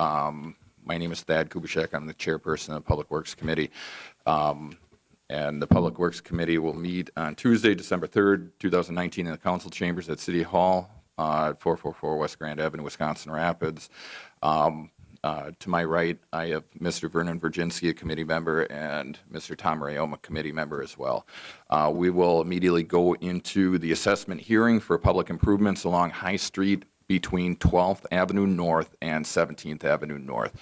My name is Thad Kubishek. I'm the chairperson of the Public Works Committee. And the Public Works Committee will meet on Tuesday, December 3rd, 2019 in the council chambers at City Hall at 444 West Grand Avenue, Wisconsin Rapids. To my right, I have Mr. Vernon Virginski, a committee member, and Mr. Tom Rayoma, a committee member as well. We will immediately go into the assessment hearing for public improvements along High Street between 12th Avenue North and 17th Avenue North.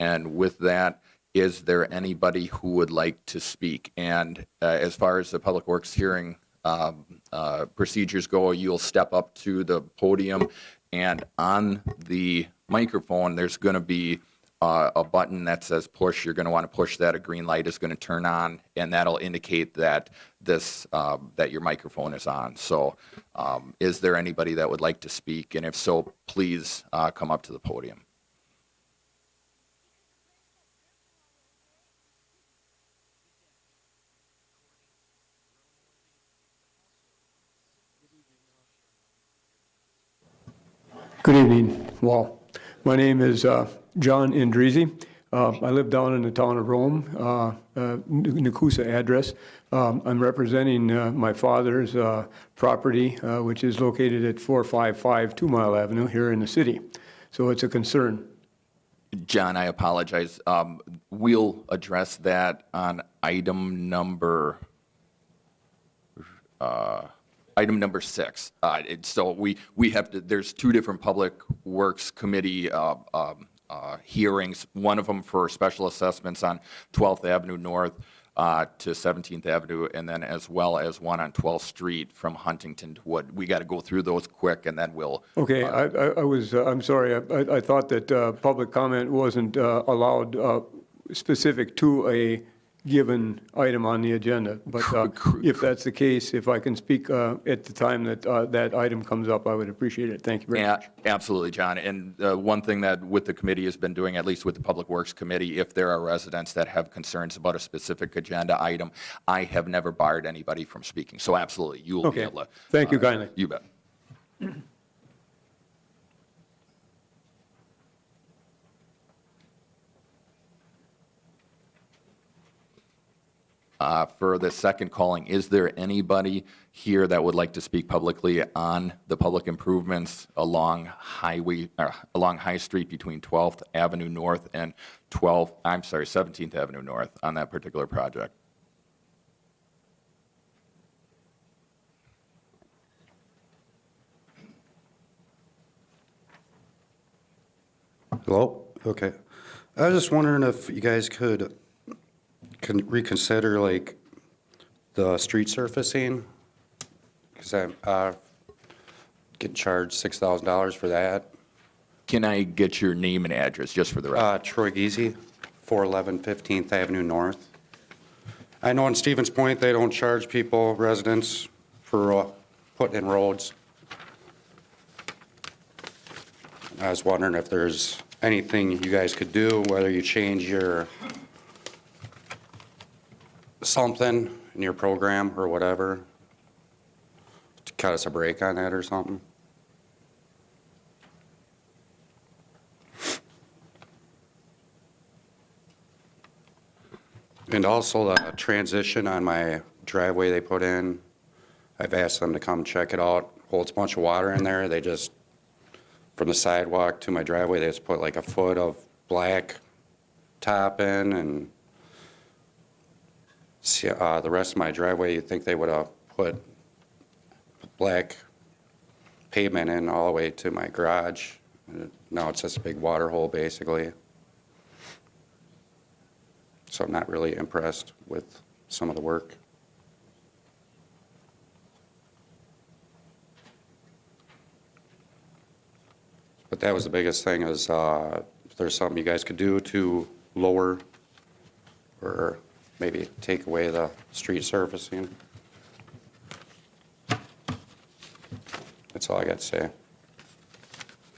And with that, is there anybody who would like to speak? And as far as the Public Works hearing procedures go, you'll step up to the podium, and on the microphone, there's going to be a button that says push. You're going to want to push that. A green light is going to turn on, and that'll indicate that that your microphone is on. So is there anybody that would like to speak? And if so, please come up to the podium. Good evening, Wall. My name is John Indrizi. I live down in the town of Rome, Nakusa address. I'm representing my father's property, which is located at 455 2 Mile Avenue here in the city. So it's a concern. John, I apologize. We'll address that on item number 6. So we have to, there's two different Public Works Committee hearings, one of them for special assessments on 12th Avenue North to 17th Avenue, and then as well as one on 12th Street from Huntington to Wood. We got to go through those quick, and then we'll... Okay, I'm sorry, I thought that public comment wasn't allowed specific to a given item on the agenda, but if that's the case, if I can speak at the time that that item comes up, I would appreciate it. Thank you very much. Absolutely, John. And one thing that with the committee has been doing, at least with the Public Works Committee, if there are residents that have concerns about a specific agenda item, I have never barred anybody from speaking. So absolutely, you will be able to. Thank you kindly. You bet. For the second calling, is there anybody here that would like to speak publicly on the public improvements along High Street between 12th Avenue North and 17th Avenue North on that particular project? Hello? Okay. I was just wondering if you guys could reconsider like the street surfacing, because I'm getting charged $6,000 for that. Can I get your name and address just for the record? Troy Giese, 411 15th Avenue North. I know in Stevens Point they don't charge people, residents, for putting in roads. I was wondering if there's anything you guys could do, whether you change your something in your program or whatever to cut us a break on that or something. And also the transition on my driveway they put in, I've asked them to come check it out. Holds a bunch of water in there. They just, from the sidewalk to my driveway, they just put like a foot of black top in, and the rest of my driveway, you'd think they would have put black pavement in all the way to my garage. Now it's just a big water hole, basically. So I'm not really impressed with some of the work. But that was the biggest thing, is if there's something you guys could do to lower or maybe take away the street surfacing. That's all I got to say.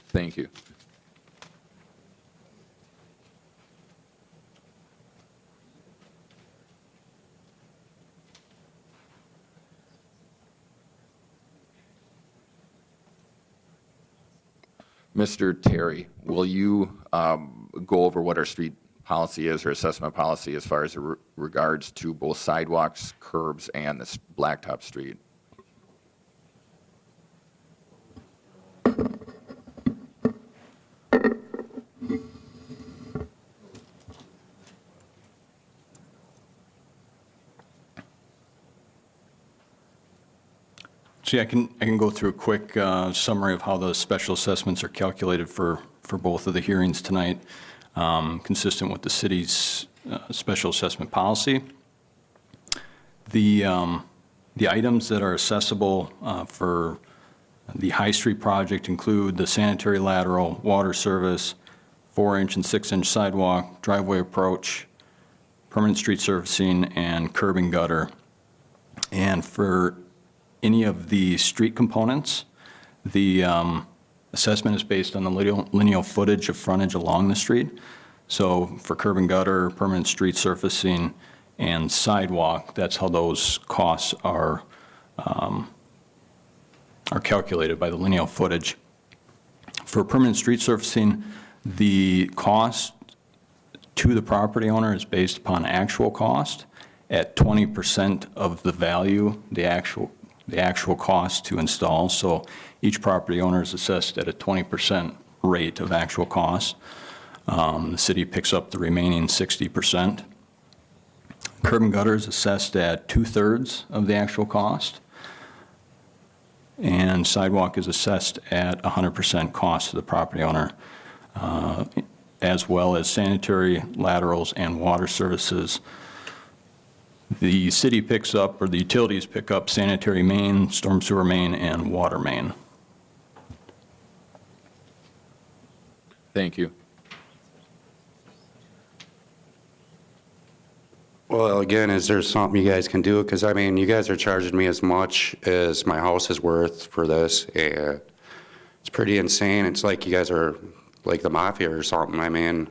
Thank you. Mr. Terry, will you go over what our street policy is or assessment policy as far as regards to both sidewalks, curbs, and this blacktop street. See, I can go through a quick summary of how the special assessments are calculated for both of the hearings tonight, consistent with the city's special assessment policy. The items that are accessible for the High Street project include the sanitary lateral, water service, 4-inch and 6-inch sidewalk, driveway approach, permanent street surfacing, and curb and gutter. And for any of the street components, the assessment is based on the lineal footage of frontage along the street. So for curb and gutter, permanent street surfacing, and sidewalk, that's how those costs are calculated by the lineal footage. For permanent street surfacing, the cost to the property owner is based upon actual cost at 20% of the value, the actual cost to install. So each property owner is assessed at a 20% rate of actual cost. The city picks up the remaining 60%. Curb and gutter is assessed at 2/3 of the actual cost. And sidewalk is assessed at 100% cost to the property owner, as well as sanitary laterals and water services. The city picks up, or the utilities pick up, sanitary main, storm sewer main, and water main. Thank you. Well, again, is there something you guys can do? Because, I mean, you guys are charging me as much as my house is worth for this, and it's pretty insane. It's like you guys are like the mafia or something. I mean,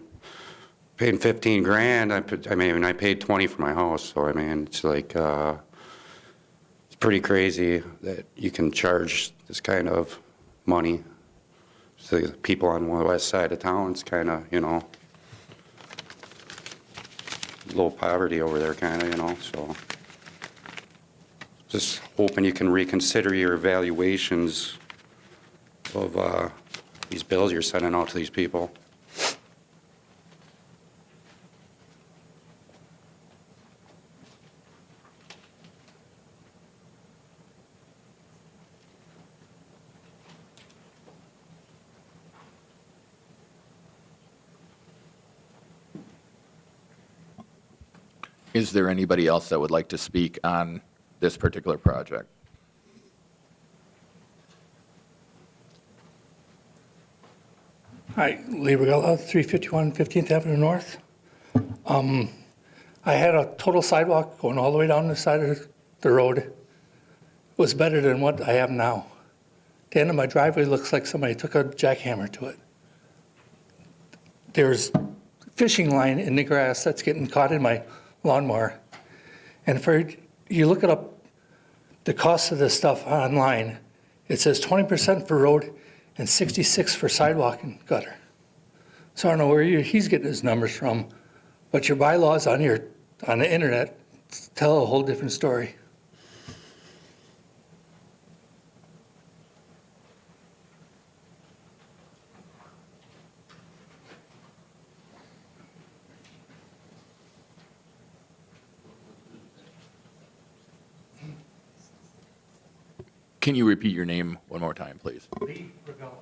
paying 15 grand, I paid 20 for my house, so I mean, it's like, it's pretty crazy that you can charge this kind of money to the people on the west side of town. It's kind of, you know, low poverty over there, kind of, you know, so just hoping you can reconsider your evaluations of these bills you're sending out to these people. Is there anybody else that would like to speak on this particular project? Hi, Lee Regella, 351 15th Avenue North. I had a total sidewalk going all the way down the side of the road. It was better than what I have now. The end of my driveway looks like somebody took a jackhammer to it. There's fishing line in the grass that's getting caught in my lawnmower. And for you look it up, the cost of this stuff online, it says 20% for road and 66 for sidewalk and gutter. So I don't know where he's getting his numbers from, but your bylaws on the internet tell a whole different story. Can you repeat your name one more time, please? Lee Regella.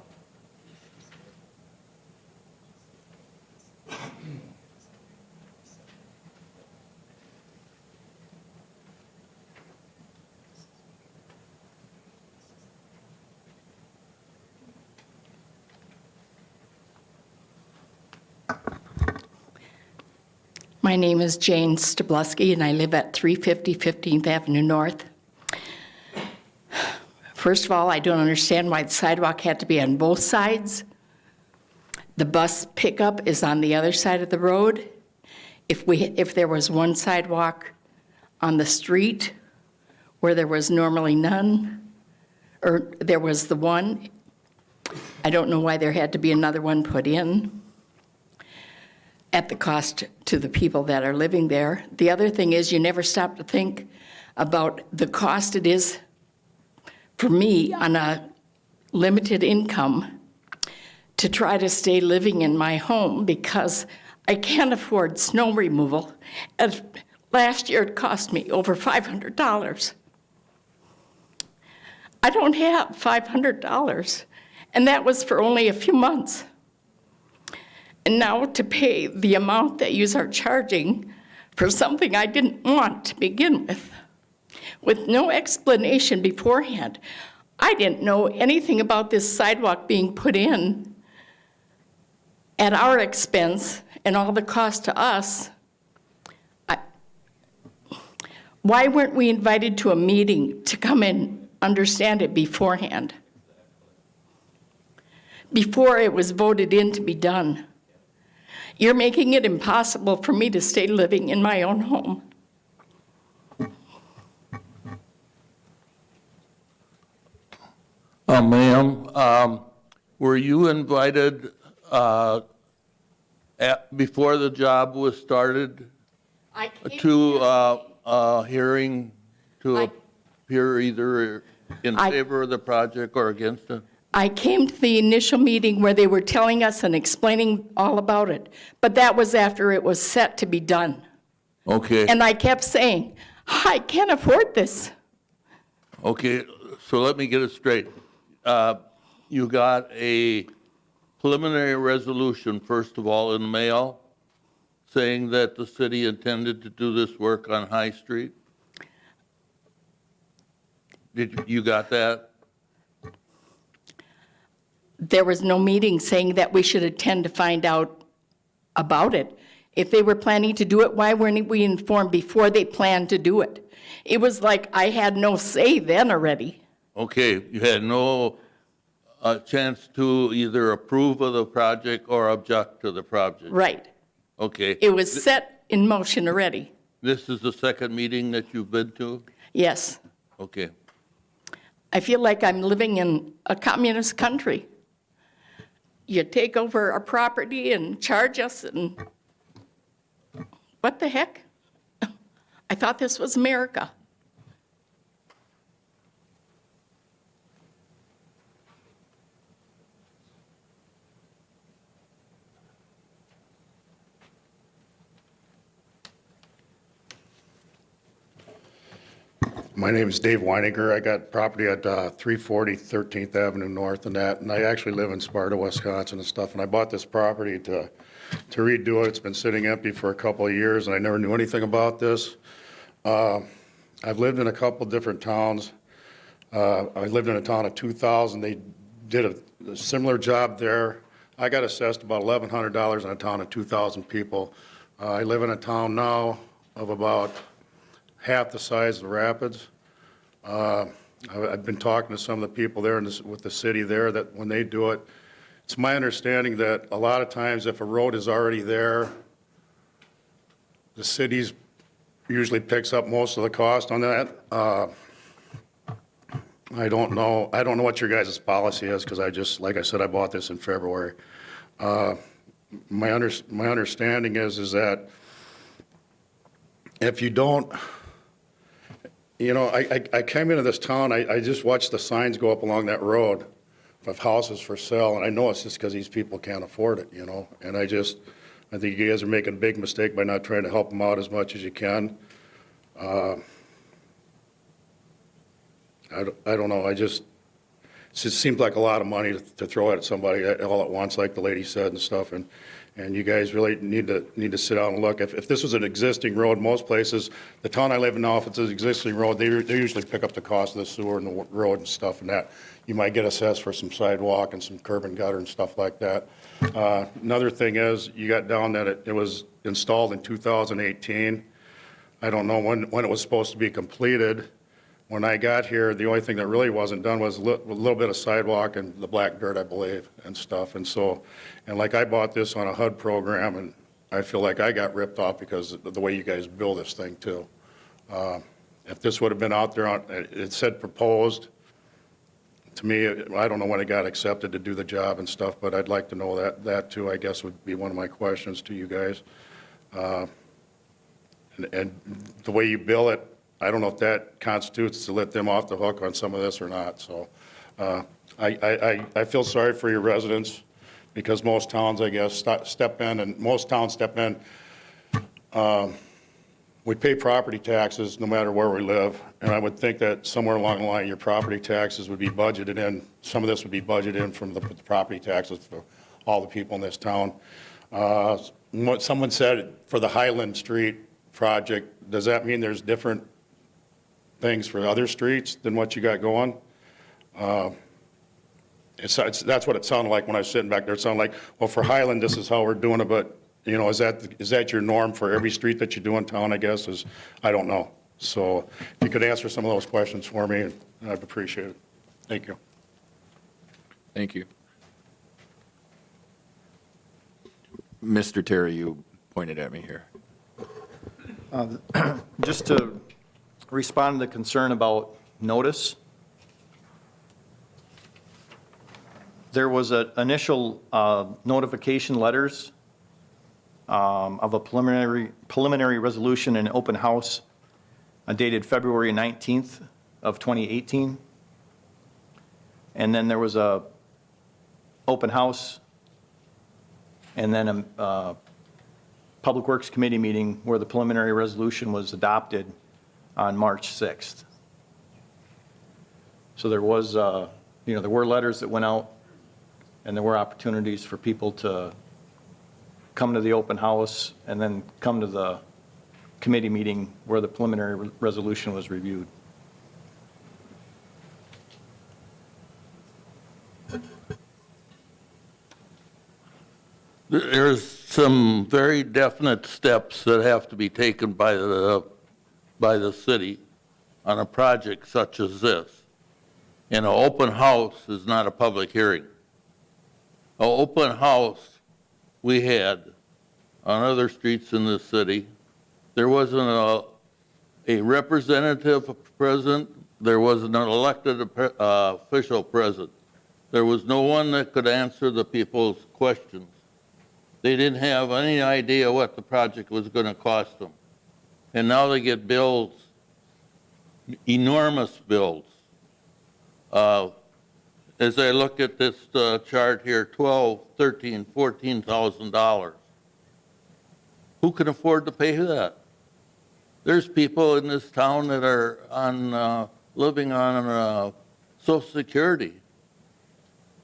My name is Jane Stableski, and I live at 350 15th Avenue North. First of all, I don't understand why the sidewalk had to be on both sides. The bus pickup is on the other side of the road. If there was one sidewalk on the street where there was normally none, or there was the one, I don't know why there had to be another one put in. at the cost to the people that are living there. The other thing is you never stop to think about the cost it is for me on a limited income to try to stay living in my home because I can't afford snow removal. And last year it cost me over $500. I don't have $500, and that was for only a few months. And now to pay the amount that you are charging for something I didn't want to begin with no explanation beforehand. I didn't know anything about this sidewalk being put in at our expense and all the cost to us. Why weren't we invited to a meeting to come and understand it beforehand? Before it was voted in to be done. You're making it impossible for me to stay living in my own home. Ma'am, were you invited before the job was started I came to a hearing to I- appear either in I- favor of the project or against it? I came to the initial meeting where they were telling us and explaining all about it, but that was after it was set to be done. Okay, And I kept saying, I can't afford this. okay, so let me get it straight. You got a preliminary resolution, first of all, in the mail, saying that the city intended to do this work on High Street? You got that? There was no meeting saying that we should attend to find out about it. If they were planning to do it, why weren't we informed before they planned to do it? It was like I had no say then already. Okay, you had no chance to either approve of the project or object to the project? Right. Okay. It was set in motion already. This is the second meeting that you've been to? Yes. Okay. I feel like I'm living in a communist country. You take over our property and charge us, and what the heck? I thought this was America. My name is Dave Weininger. I got property at 340 13th Avenue North and that, and I actually live in Sparta, Wisconsin and stuff, and I bought this property to redo it. It's been sitting empty for a couple of years, and I never knew anything about this. I've lived in a couple different towns. I lived in a town of 2,000. They did a similar job there. I got assessed about $1,100 in a town of 2,000 people. I live in a town now of about half the size of Rapids. I've been talking to some of the people there with the city there that when they do it, it's my understanding that a lot of times if a road is already there, the city's usually picks up most of the cost on that. I don't know what your guys' policy is because like I said, I bought this in February. My understanding is that if you don't, I came into this town, I just watched the signs go up along that road of houses for sale, and I know it's just because these people can't afford it, and I think you guys are making a big mistake by not trying to help them out as much as you can. I don't know, it just seems like a lot of money to throw at somebody all at once, like the lady said and stuff, and you guys really need to sit down and look. If this was an existing road, most places, the town I live in now, if it's an existing road, they usually pick up the cost of the sewer and the road and stuff and that. You might get assessed for some sidewalk and some curb and gutter and stuff like that. Another thing is, you got down that it was installed in 2018. I don't know when it was supposed to be completed. When I got here, the only thing that really wasn't done was a little bit of sidewalk and the black dirt, I believe, and stuff. And like I bought this on a HUD program, and I feel like I got ripped off because of the way you guys build this thing too. If this would have been out there, it said proposed to me, I don't know when it got accepted to do the job and stuff, but I'd like to know that too, I guess would be one of my questions to you guys. And the way you bill it, I don't know if that constitutes to let them off the hook on some of this or not. So I feel sorry for your residents because most towns, I guess, step in, and most towns step in. We pay property taxes no matter where we live, and I would think that somewhere along the line, your property taxes would be budgeted in, some of this would be budgeted in from the property taxes for all the people in this town. What someone said for the Highland Street project, does that mean there's different things for other streets than what you got going? That's what it sounded like when I was sitting back there. It sounded like, well, for Highland, this is how we're doing it, but, you know, is that your norm for every street that you do in town, I guess, I don't know. So if you could answer some of those questions for me, I'd appreciate it. Thank you. Thank you. Mr. Terry, you pointed at me here. Just to respond to the concern about notice, there was an initial notification letters of a preliminary resolution and open house dated February 19th of 2018. And then there was a open house and then a Public Works Committee meeting where the preliminary resolution was adopted on March 6th. So there was, there were letters that went out, and there were opportunities for people to come to the open house and then come to the committee meeting where the preliminary resolution was reviewed. There's some very definite steps that have to be taken by the city on a project such as this. And an open house is not a public hearing. An open house we had on other streets in this city, there wasn't a representative present, there wasn't an elected official present. There was no one that could answer the people's questions. They didn't have any idea what the project was going to cost them. And now they get bills, enormous bills. As I look at this chart here, $12,000, $13,000, $14,000. Who can afford to pay that? There's people in this town that are living on Social Security,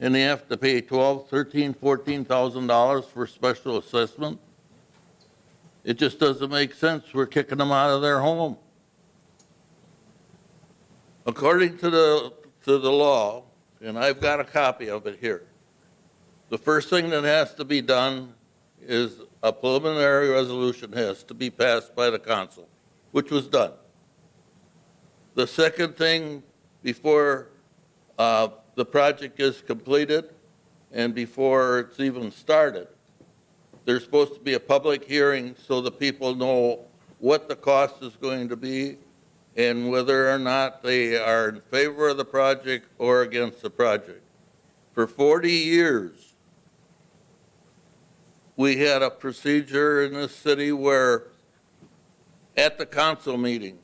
and they have to pay $12,000, $13,000, $14,000 for special assessment. It just doesn't make sense. We're kicking them out of their home. According to the law, and I've got a copy of it here, the first thing that has to be done is a preliminary resolution has to be passed by the council, which was done. The second thing before the project is completed and before it's even started, there's supposed to be a public hearing so the people know what the cost is going to be and whether or not they are in favor of the project or against the project. For 40 years, we had a procedure in this city where at the council meeting,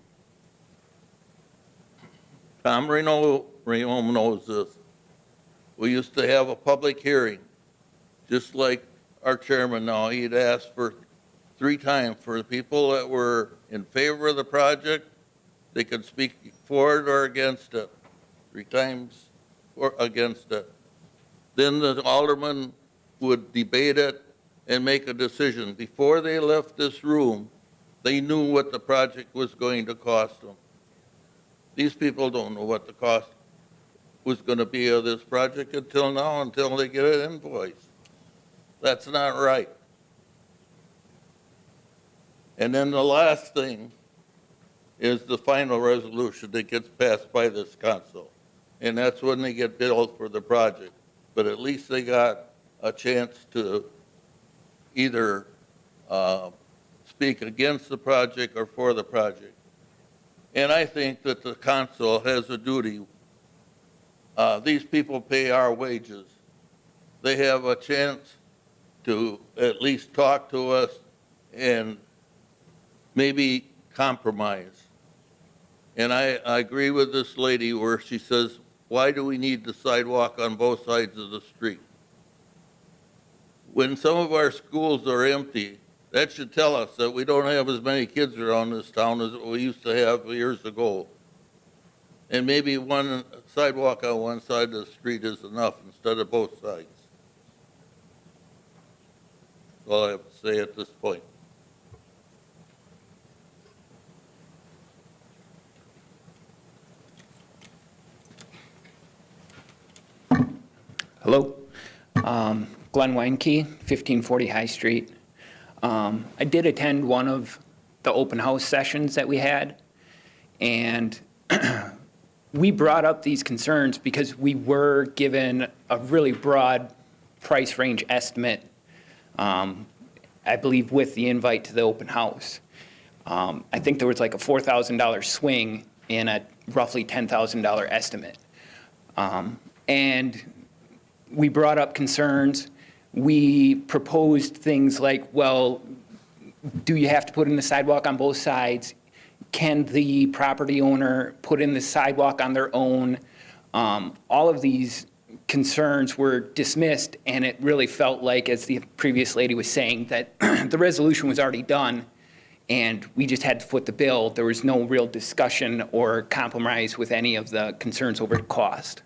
Tom Reno knows this, we used to have a public hearing, just like our chairman now. He'd ask for 3 times for the people that were in favor of the project, they could speak for it or against it, 3 times or against it. Then the alderman would debate it and make a decision. Before they left this room, they knew what the project was going to cost them. These people don't know what the cost was going to be of this project until now, until they get an invoice. That's not right. And then the last thing is the final resolution that gets passed by this council. And that's when they get billed for the project. But at least they got a chance to either speak against the project or for the project. And I think that the council has a duty These people pay our wages. They have a chance to at least talk to us and maybe compromise. And I agree with this lady where she says, why do we need the sidewalk on both sides of the street? When some of our schools are empty, that should tell us that we don't have as many kids around this town as we used to have years ago. And maybe one sidewalk on one side of the street is enough instead of both sides. That's all I have to say at this point. Hello. Glenn Weinke, 1540 High Street. I did attend one of the open house sessions that we had, and we brought up these concerns because we were given a really broad price range estimate, I believe with the invite to the open house. I think there was like a $4,000 swing in a roughly $10,000 estimate. And we brought up concerns. We proposed things like, well, do you have to put in the sidewalk on both sides? Can the property owner put in the sidewalk on their own? All of these concerns were dismissed, and it really felt like, as the previous lady was saying, that the resolution was already done, and we just had to foot the bill. There was no real discussion or compromise with any of the concerns over cost.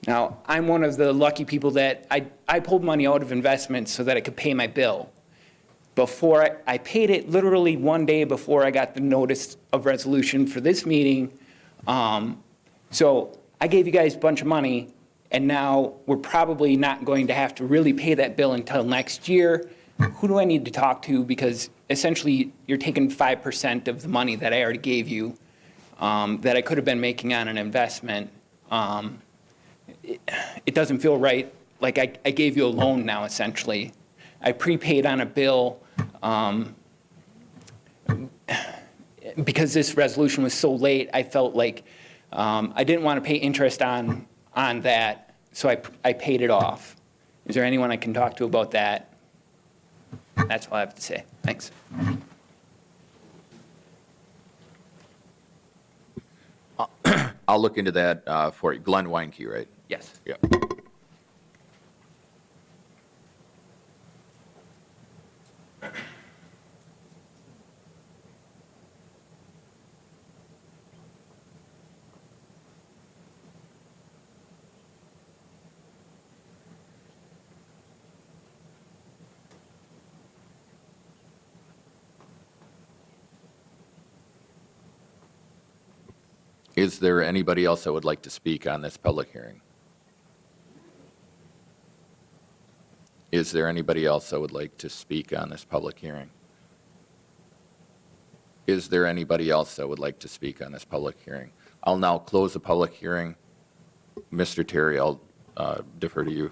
Now, I'm one of the lucky people that I pulled money out of investments so that I could pay my bill. Before I paid it literally one day before I got the notice of resolution for this meeting. So I gave you guys a bunch of money, and now we're probably not going to have to really pay that bill until next year. Who do I need to talk to? Because essentially you're taking 5% of the money that I already gave you that I could have been making on an investment. It doesn't feel right. Like I gave you a loan now, essentially. I prepaid on a bill because this resolution was so late. I felt like I didn't want to pay interest on that, so I paid it off. Is there anyone I can talk to about that? That's all I have to say. Thanks. I'll look into that for you. Glenn Weinke, right? Yes. Yeah. Is there anybody else that would like to speak on this public hearing? Is there anybody else that would like to speak on this public hearing? Is there anybody else that would like to speak on this public hearing? I'll now close the public hearing. Mr. Terry, I'll defer to you.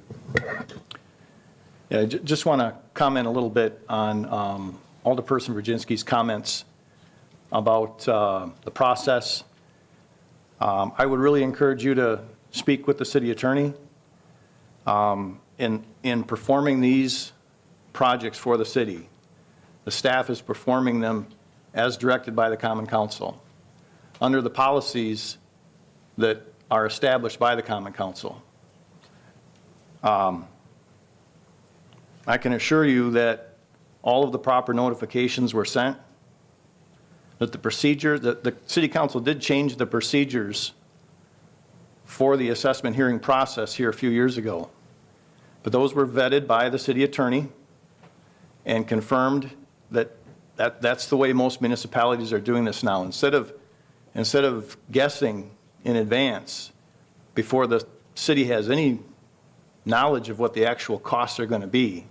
Yeah, I just want to comment a little bit on Alderperson Virginski's comments about the process. I would really encourage you to speak with the city attorney. In performing these projects for the city, the staff is performing them as directed by the Common Council, under the policies that are established by the Common Council. I can assure you that all of the proper notifications were sent, that the procedure, that the City Council did change the procedures for the assessment hearing process here a few years ago. But those were vetted by the city attorney and confirmed that that's the way most municipalities are doing this now. Instead of guessing in advance before the city has any knowledge of what the actual costs are going to be,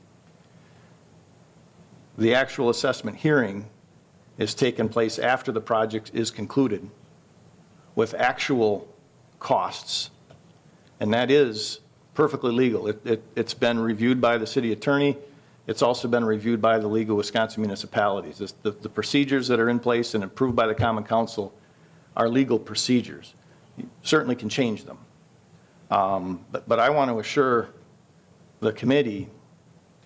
the actual assessment hearing is taking place after the project is concluded with actual costs. And that is perfectly legal. It's been reviewed by the city attorney. It's also been reviewed by the League of Wisconsin Municipalities. The procedures that are in place and approved by the Common Council are legal procedures. You certainly can change them. But I want to assure the committee,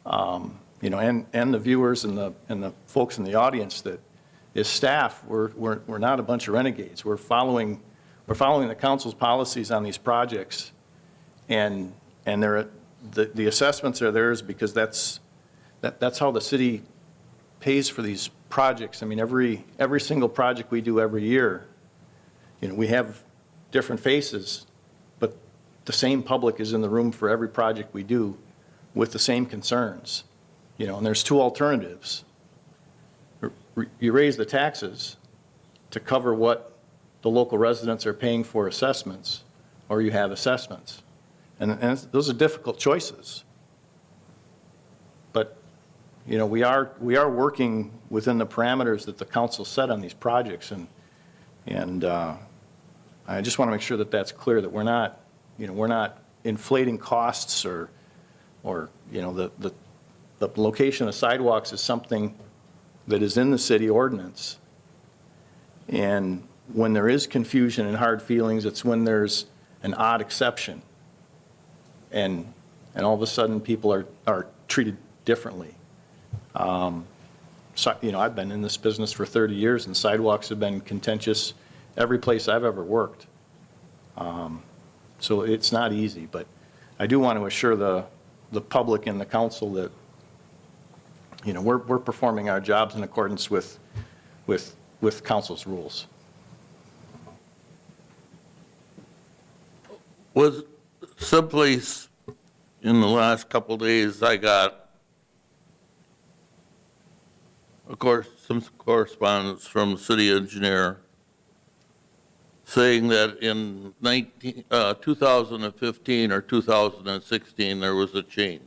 and the viewers and the folks in the audience that as staff, we're not a bunch of renegades. We're following the council's policies on these projects, and the assessments are theirs because that's how the city pays for these projects. I mean, every single project we do every year, we have different faces, but the same public is in the room for every project we do with the same concerns. And there's two alternatives. You raise the taxes to cover what the local residents are paying for assessments, or you have assessments. And those are difficult choices. But, we are working within the parameters that the council set on these projects. And I just want to make sure that that's clear, that we're not inflating costs or the location of sidewalks is something that is in the city ordinance. And when there is confusion and hard feelings, it's when there's an odd exception. And all of a sudden, people are treated differently. So, I've been in this business for 30 years, and sidewalks have been contentious every place I've ever worked. So it's not easy, but I do want to assure the public and the council that, we're performing our jobs in accordance with council's rules. Was someplace in the last couple of days, I got, of course, some correspondence from the city engineer saying that in 2015 or 2016, there was a change.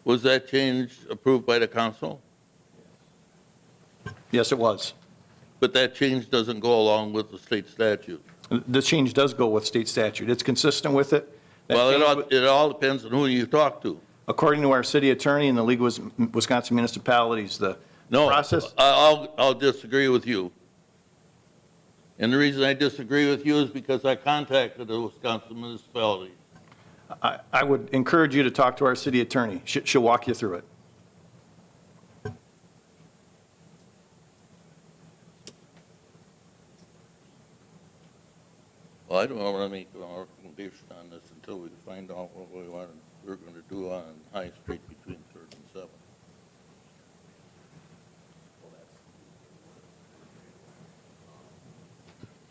Was that change approved by the council? Yes, it was. But that change doesn't go along with the state statute. The change does go with state statute. It's consistent with it. That Well, change- it all depends on who you talk to. According to our city attorney and the League of Wisconsin Municipalities, the No, process. I'll disagree with you. And the reason I disagree with you is because I contacted the Wisconsin municipality. I would encourage you to talk to our city attorney. She'll walk you through it. Well, I don't want to make a recommendation on this until we find out what we're going to do on High Street between 3rd and 7th.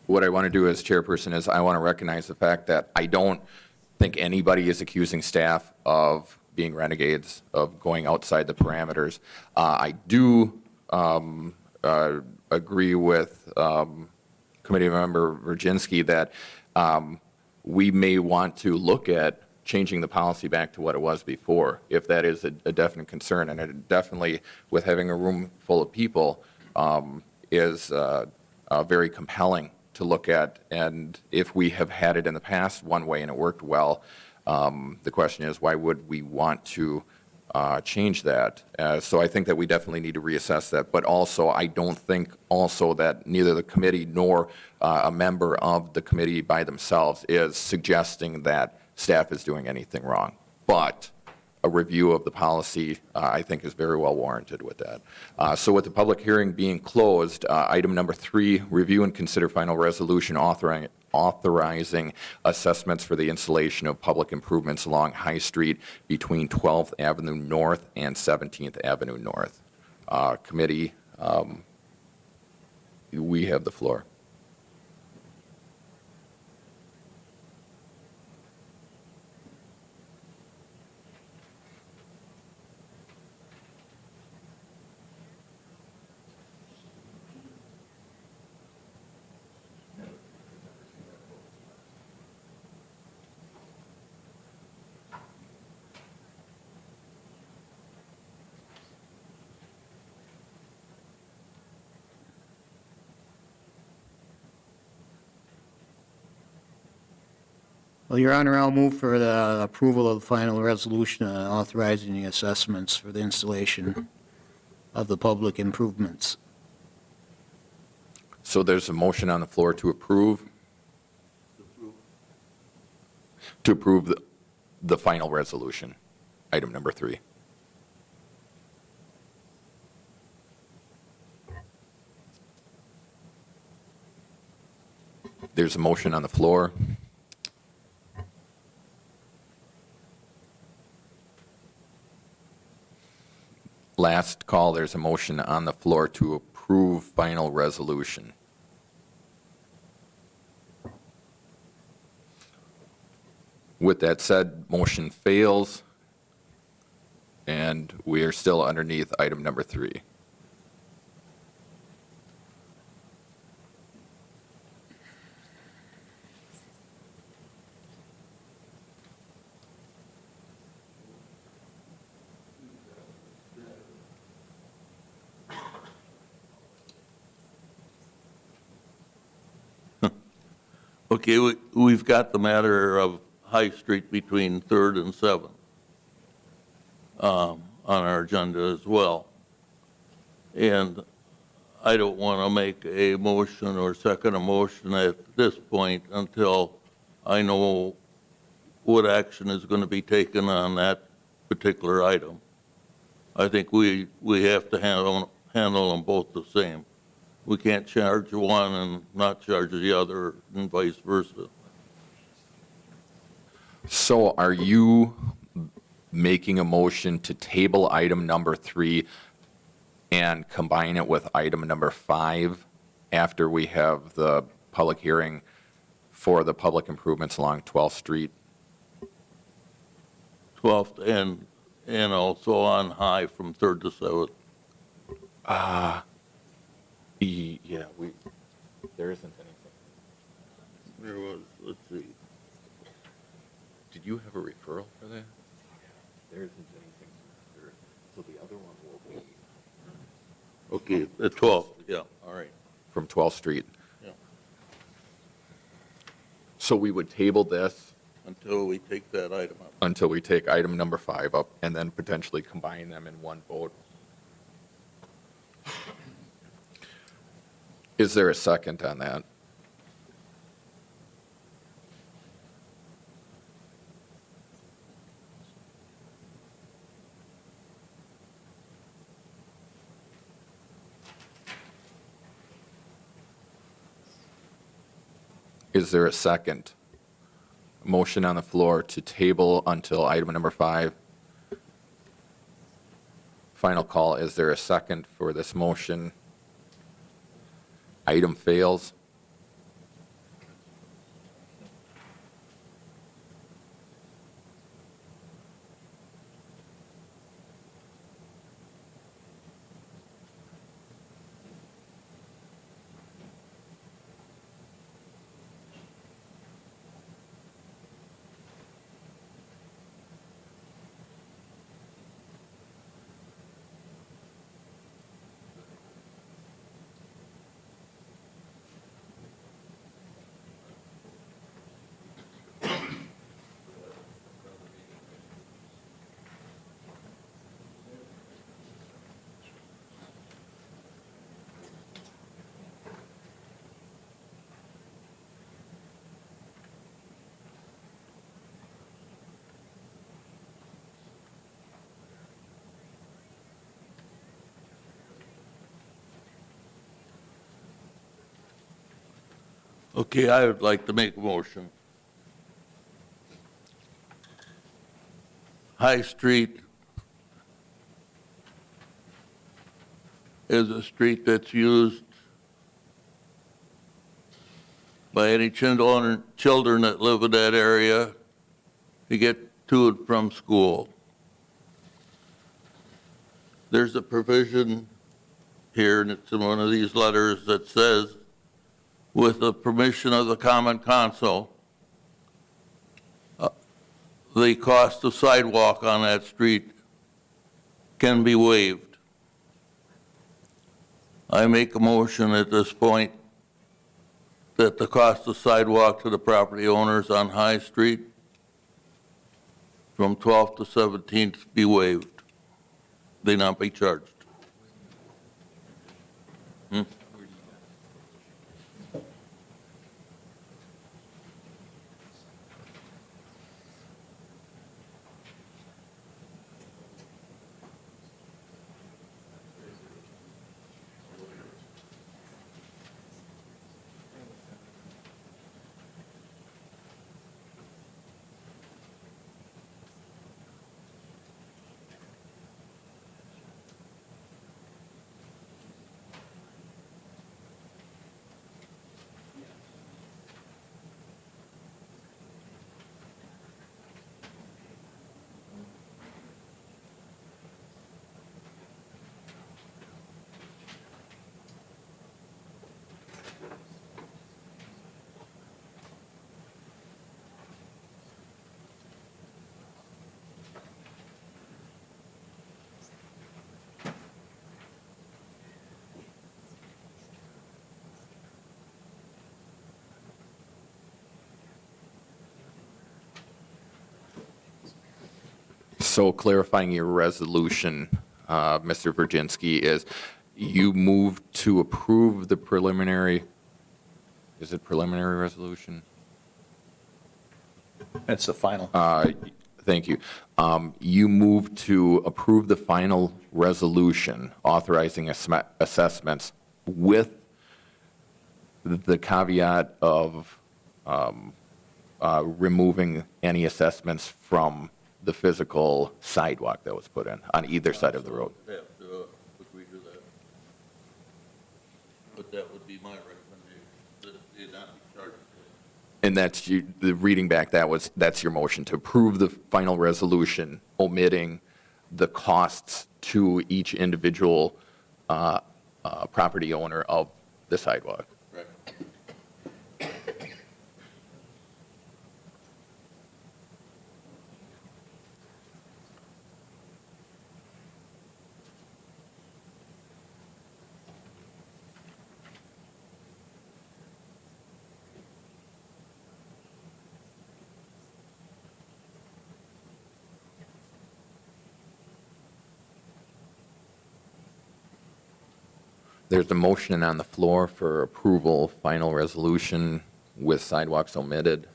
What I want to do as chairperson is I want to recognize the fact that I don't think anybody is accusing staff of being renegades, of going outside the parameters. I do agree with Committee Member Virginski that we may want to look at changing the policy back to what it was before, if that is a definite concern. And it definitely, with having a room full of people, is very compelling to look at. And if we have had it in the past one way and it worked well, the question is, why would we want to change that? So I think that we definitely need to reassess that. But also, I don't think also that neither the committee nor a member of the committee by themselves is suggesting that staff is doing anything wrong. But a review of the policy, I think, is very well warranted with that. So with the public hearing being closed, item number 3, review and consider final resolution authorizing assessments for the installation of public improvements along High Street between 12th Avenue North and 17th Avenue North. Committee, we have the floor. Well, Your Honor, I'll move for the approval of the final resolution authorizing the assessments for the installation of the public improvements. So there's a motion on the floor to approve. To approve the final resolution, item number 3. There's a motion on the floor. Last call, there's a motion on the floor to approve final resolution. With that said, motion fails, and we are still underneath item number 3. Okay, we've got the matter of High Street between 3rd and 7th on our agenda as well. And I don't want to make a motion or second a motion at this point until I know what action is going to be taken on that particular item. I think we have to handle them both the same. We can't charge one and not charge the other and vice versa. So are you making a motion to table item number 3 and combine it with item number 5 after we have the public hearing for the public improvements along 12th Street? 12th and also on High from 3rd to 7th. Yeah, there isn't anything. There was, let's see. Did you have a referral for that? There isn't anything, so the other one will be Okay, the 12th, yeah, all right. from 12th Street. Yeah. So we would table this Until we take that item up. until we take item number 5 up and then potentially combine them in one vote. Is there a second on that? Is there a second? Motion on the floor to table until item number 5. Final call, is there a second for this motion? Item fails. Okay, I would like to make a motion. High Street is a street that's used by any children that live in that area to get to and from school. There's a provision here, and it's in one of these letters, that says, with the permission of the Common Council, the cost of sidewalk on that street can be waived. I make a motion at this point that the cost of sidewalk to the property owners on High Street from 12th to 17th be waived. They not be charged. So clarifying your resolution, Mr. Virginski, is you moved to approve the preliminary, is it preliminary resolution? That's the final. Thank you. You moved to approve the final resolution authorizing assessments with the caveat of removing any assessments from the physical sidewalk that was put in on either side of the road. Have to agree to that. But that would be my recommendation, that it not be charged. And that's you, the reading back, that's your motion to approve the final resolution, omitting the costs to each individual property owner of the sidewalk. Right. There's a motion on the floor for approval, final resolution with sidewalks omitted.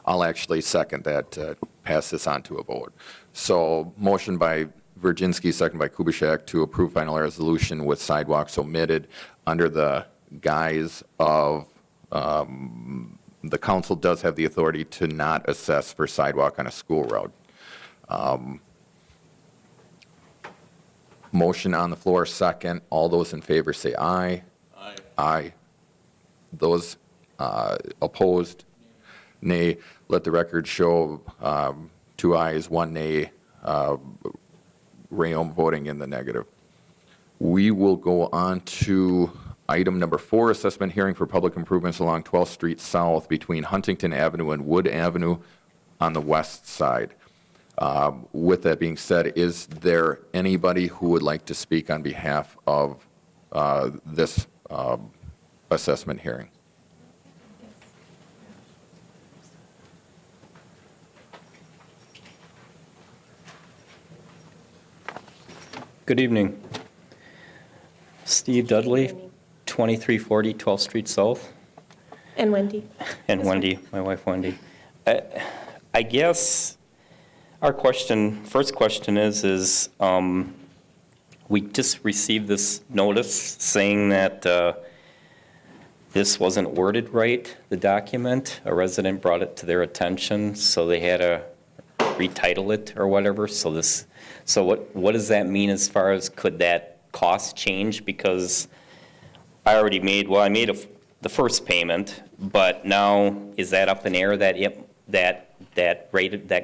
I'll actually second that, pass this on to a vote. So motion by Virginski, second by Kubaschak to approve final resolution with sidewalks omitted under the guise of the council does have the authority to not assess for sidewalk on a school road. Motion on the floor, second. All those in favor say aye. Aye. Aye. Those opposed, nay. Let the record show 2 ayes, 1 nay. Rayom voting in the negative. We will go on to item number 4, assessment hearing for public improvements along 12th Street South between Huntington Avenue and Wood Avenue on the west side. With that being said, is there anybody who would like to speak on behalf of this assessment hearing? Good evening. Steve Dudley, 2340 12th Street South. And Wendy. And Wendy, my wife Wendy. I guess our first question is we just received this notice saying that this wasn't worded right, the document. A resident brought it to their attention, so they had to retitle it or whatever. So what does that mean as far as could that cost change? Because I made the first payment, but now is that up in air that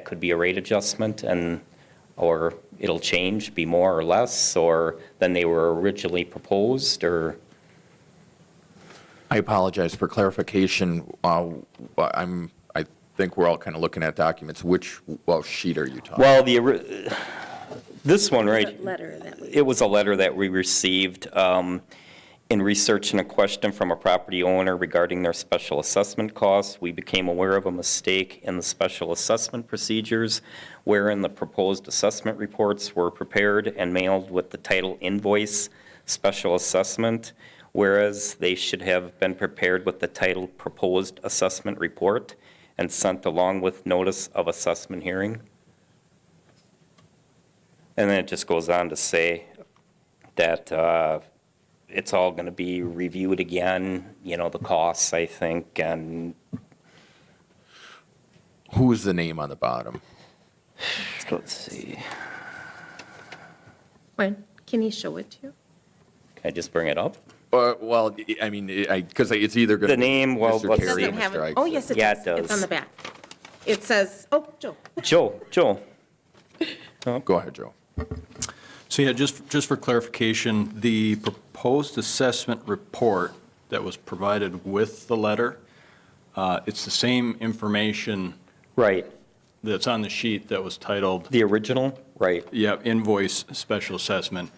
could be a rate adjustment or it'll change, be more or less, or than they were originally proposed, or? I apologize for clarification. I think we're all kind of looking at documents. Which sheet are you talking? Well, this one, right? It's a letter that we. It was a letter that we received in researching a question from a property owner regarding their special assessment costs. We became aware of a mistake in the special assessment procedures wherein the proposed assessment reports were prepared and mailed with the title invoice special assessment, whereas they should have been prepared with the title proposed assessment report and sent along with notice of assessment hearing. And then it just goes on to say that it's all going to be reviewed again, the costs, I think, and Who's the name on the bottom? let's see. When? Can he show it to you? Can I just bring it up? Well, I mean, because it's either going to The name, well, Mr. what's- Terry or Doesn't have Mr. it. Oh, Eichler. yes, it Yeah, does. it It's on does. the back. It says, oh, Joe. Joe. Go ahead, Joe. So yeah, just for clarification, the proposed assessment report that was provided with the letter, it's the same information Right. that's on the sheet that was titled, The original? Right. yeah, invoice special assessment.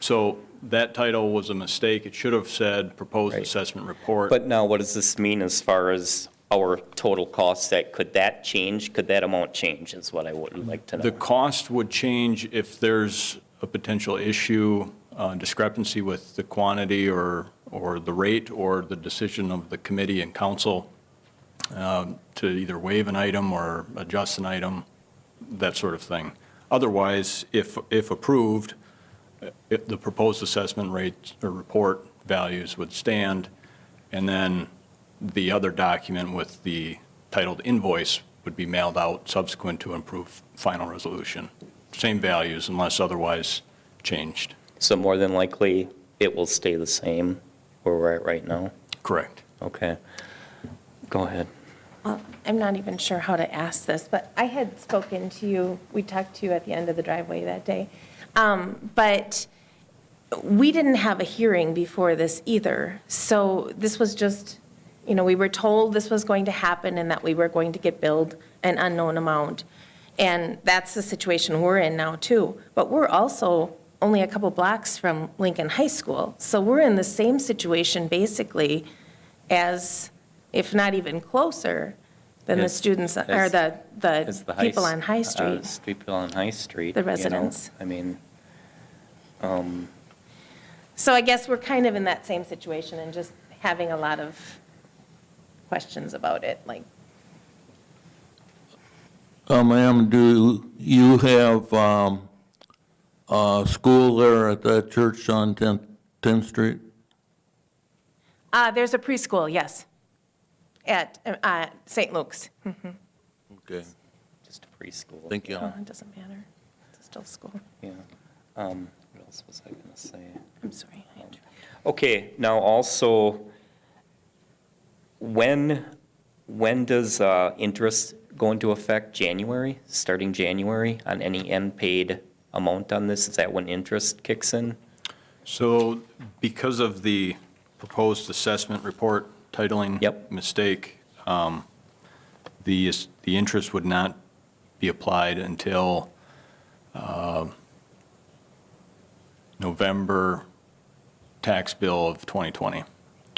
So that title was a mistake. It should have said proposed Right. assessment report. But now, what does this mean as far as our total cost? Could that change? Could that amount change, is what I would like to know. The cost would change if there's a potential issue, discrepancy with the quantity or the rate or the decision of the committee and council to either waive an item or adjust an item, that sort of thing. Otherwise, if approved, the proposed assessment rate or report values would stand, and then the other document with the titled invoice would be mailed out subsequent to approved final resolution. Same values unless otherwise changed. So more than likely, it will stay the same where we're at right now? Correct. Okay. Go ahead. Well, I'm not even sure how to ask this, but I had spoken to you, we talked to you at the end of the driveway that day. But we didn't have a hearing before this either. So this was just, we were told this was going to happen and that we were going to get billed an unknown amount. And that's the situation we're in now too. But we're also only a couple blocks from Lincoln High School. So we're in the same situation basically as, if not even closer, than the students, or As the high people on High Street. People on High Street. The you know, residents. I mean, So I guess we're kind of in that same situation and just having a lot of questions about it, like, Ma'am, do you have school there at that church on 10th Street? there's a preschool, yes, at St. Luke's. Okay, just a preschool. thank you. Oh, it doesn't matter, it's still school. Yeah. What else was I going to say? I'm sorry, I interrupted. Okay, now also, when does interest go into effect? January, starting January, on any unpaid amount on this? Is that when interest kicks in? So because of the proposed assessment report titling Yep. mistake, the interest would not be applied until November tax bill of 2020.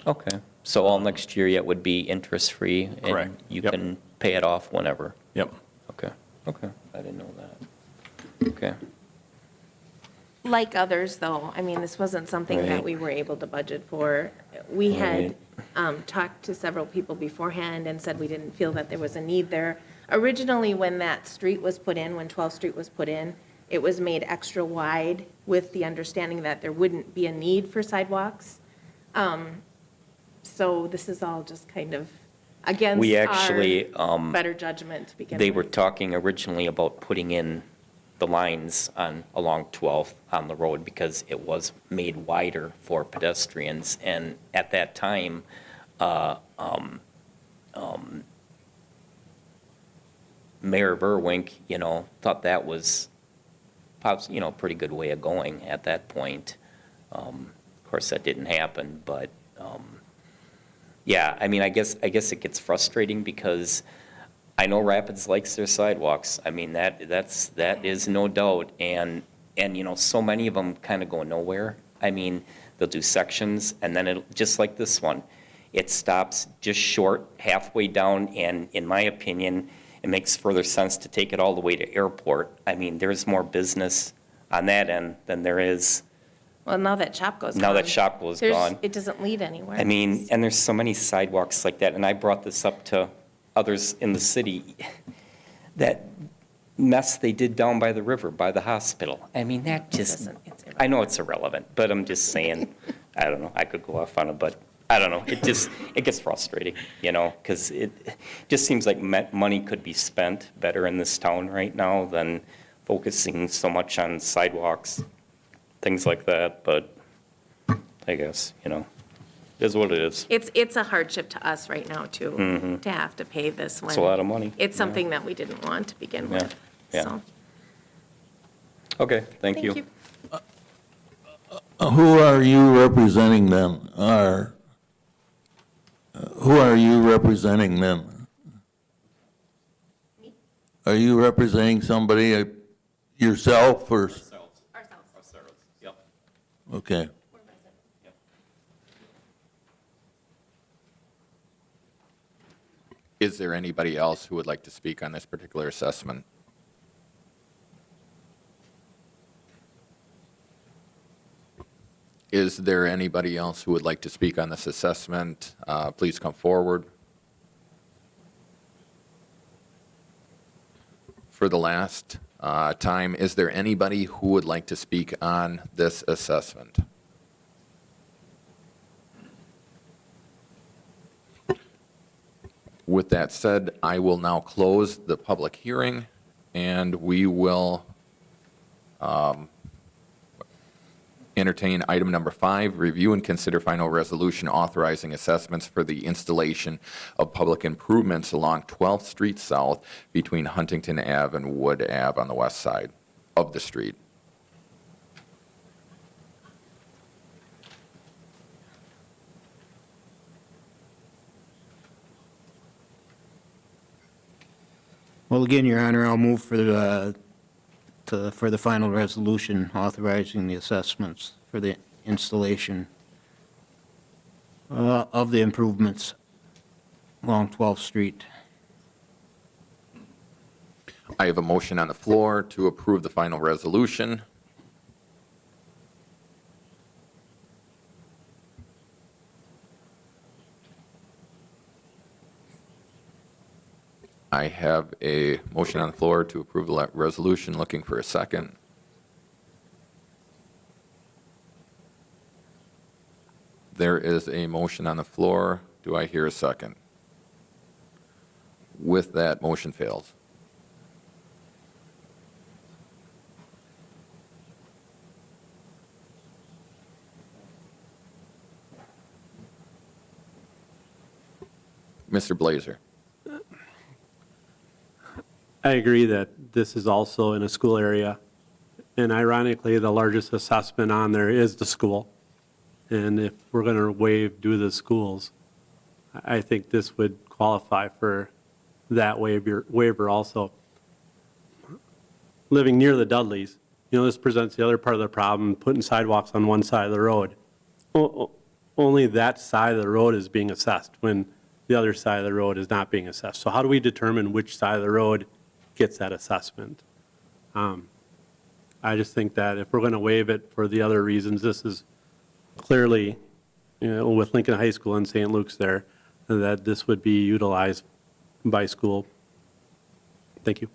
Okay, so all next year yet would be interest-free? Correct. And you Yep. can pay it off whenever? Yep. Okay, I didn't know that. Okay, Like others, though, I mean, this wasn't something that Right. we were able to budget for. We had Right. talked to several people beforehand and said we didn't feel that there was a need there. Originally, when that street was put in, when 12th Street was put in, it was made extra wide with the understanding that there wouldn't be a need for sidewalks. So this is all just kind of against We actually, better judgment to begin with. they were talking originally about putting in the lines along 12th on the road because it was made wider for pedestrians. And at that time, Mayor Verwink, thought that was, a pretty good way of going at that point. Of course, that didn't happen, but, yeah, I mean, I guess it gets frustrating because I know Rapids likes their sidewalks. I mean, that is no doubt, and so many of them kind of go nowhere. I mean, they'll do sections, and then it'll, just like this one, it stops just short, halfway down, and in my opinion, it makes further sense to take it all the way to airport. I mean, there's more business on that end than there is, Well, now that Shopko's now that gone, Shopko's there's- gone. It doesn't lead anywhere. I mean, and there's so many sidewalks like that, and I brought this up to others in the city, that mess they did down by the river, by the hospital. I mean, that just, It's I know it's irrelevant, but I'm just saying, I don't know, I could go off on it, but I don't know, it gets frustrating, because it just seems like money could be spent better in this town right now than focusing so much on sidewalks, things like that, but I guess, it is what it is. It's a hardship to us right now, too, to have to pay this one. It's a lot of money. It's something that we didn't want to begin Yeah, with, yeah. so. Okay, thank you. Who are you representing then? Who are you representing then? Are you representing somebody, yourself or? Ourselves. Yep. Okay. Is there anybody else who would like to speak on this particular assessment? Is there anybody else who would like to speak on this assessment? Please come forward. For the last time, is there anybody who would like to speak on this assessment? With that said, I will now close the public hearing, and we will entertain item number 5, review and consider final resolution authorizing assessments for the installation of public improvements along 12th Street South between Huntington Ave and Wood Ave on the west side of the street. Well, again, Your Honor, I'll move for the final resolution authorizing the assessments for the installation of the improvements along 12th Street. I have a motion on the floor to approve the final resolution. I have a motion on the floor to approve the resolution. Looking for a second. There is a motion on the floor. Do I hear a second? With that, motion fails. Mr. Blazer. I agree that this is also in a school area. And ironically, the largest assessment on there is the school. And if we're going to do the schools, I think this would qualify for that waiver also. Living near the Dudleys, this presents the other part of the problem, putting sidewalks on one side of the road. Only that side of the road is being assessed when the other side of the road is not being assessed. So how do we determine which side of the road gets that assessment? I just think that if we're going to waive it for the other reasons, this is clearly, with Lincoln High School and St. Luke's there, that this would be utilized by school. Thank you.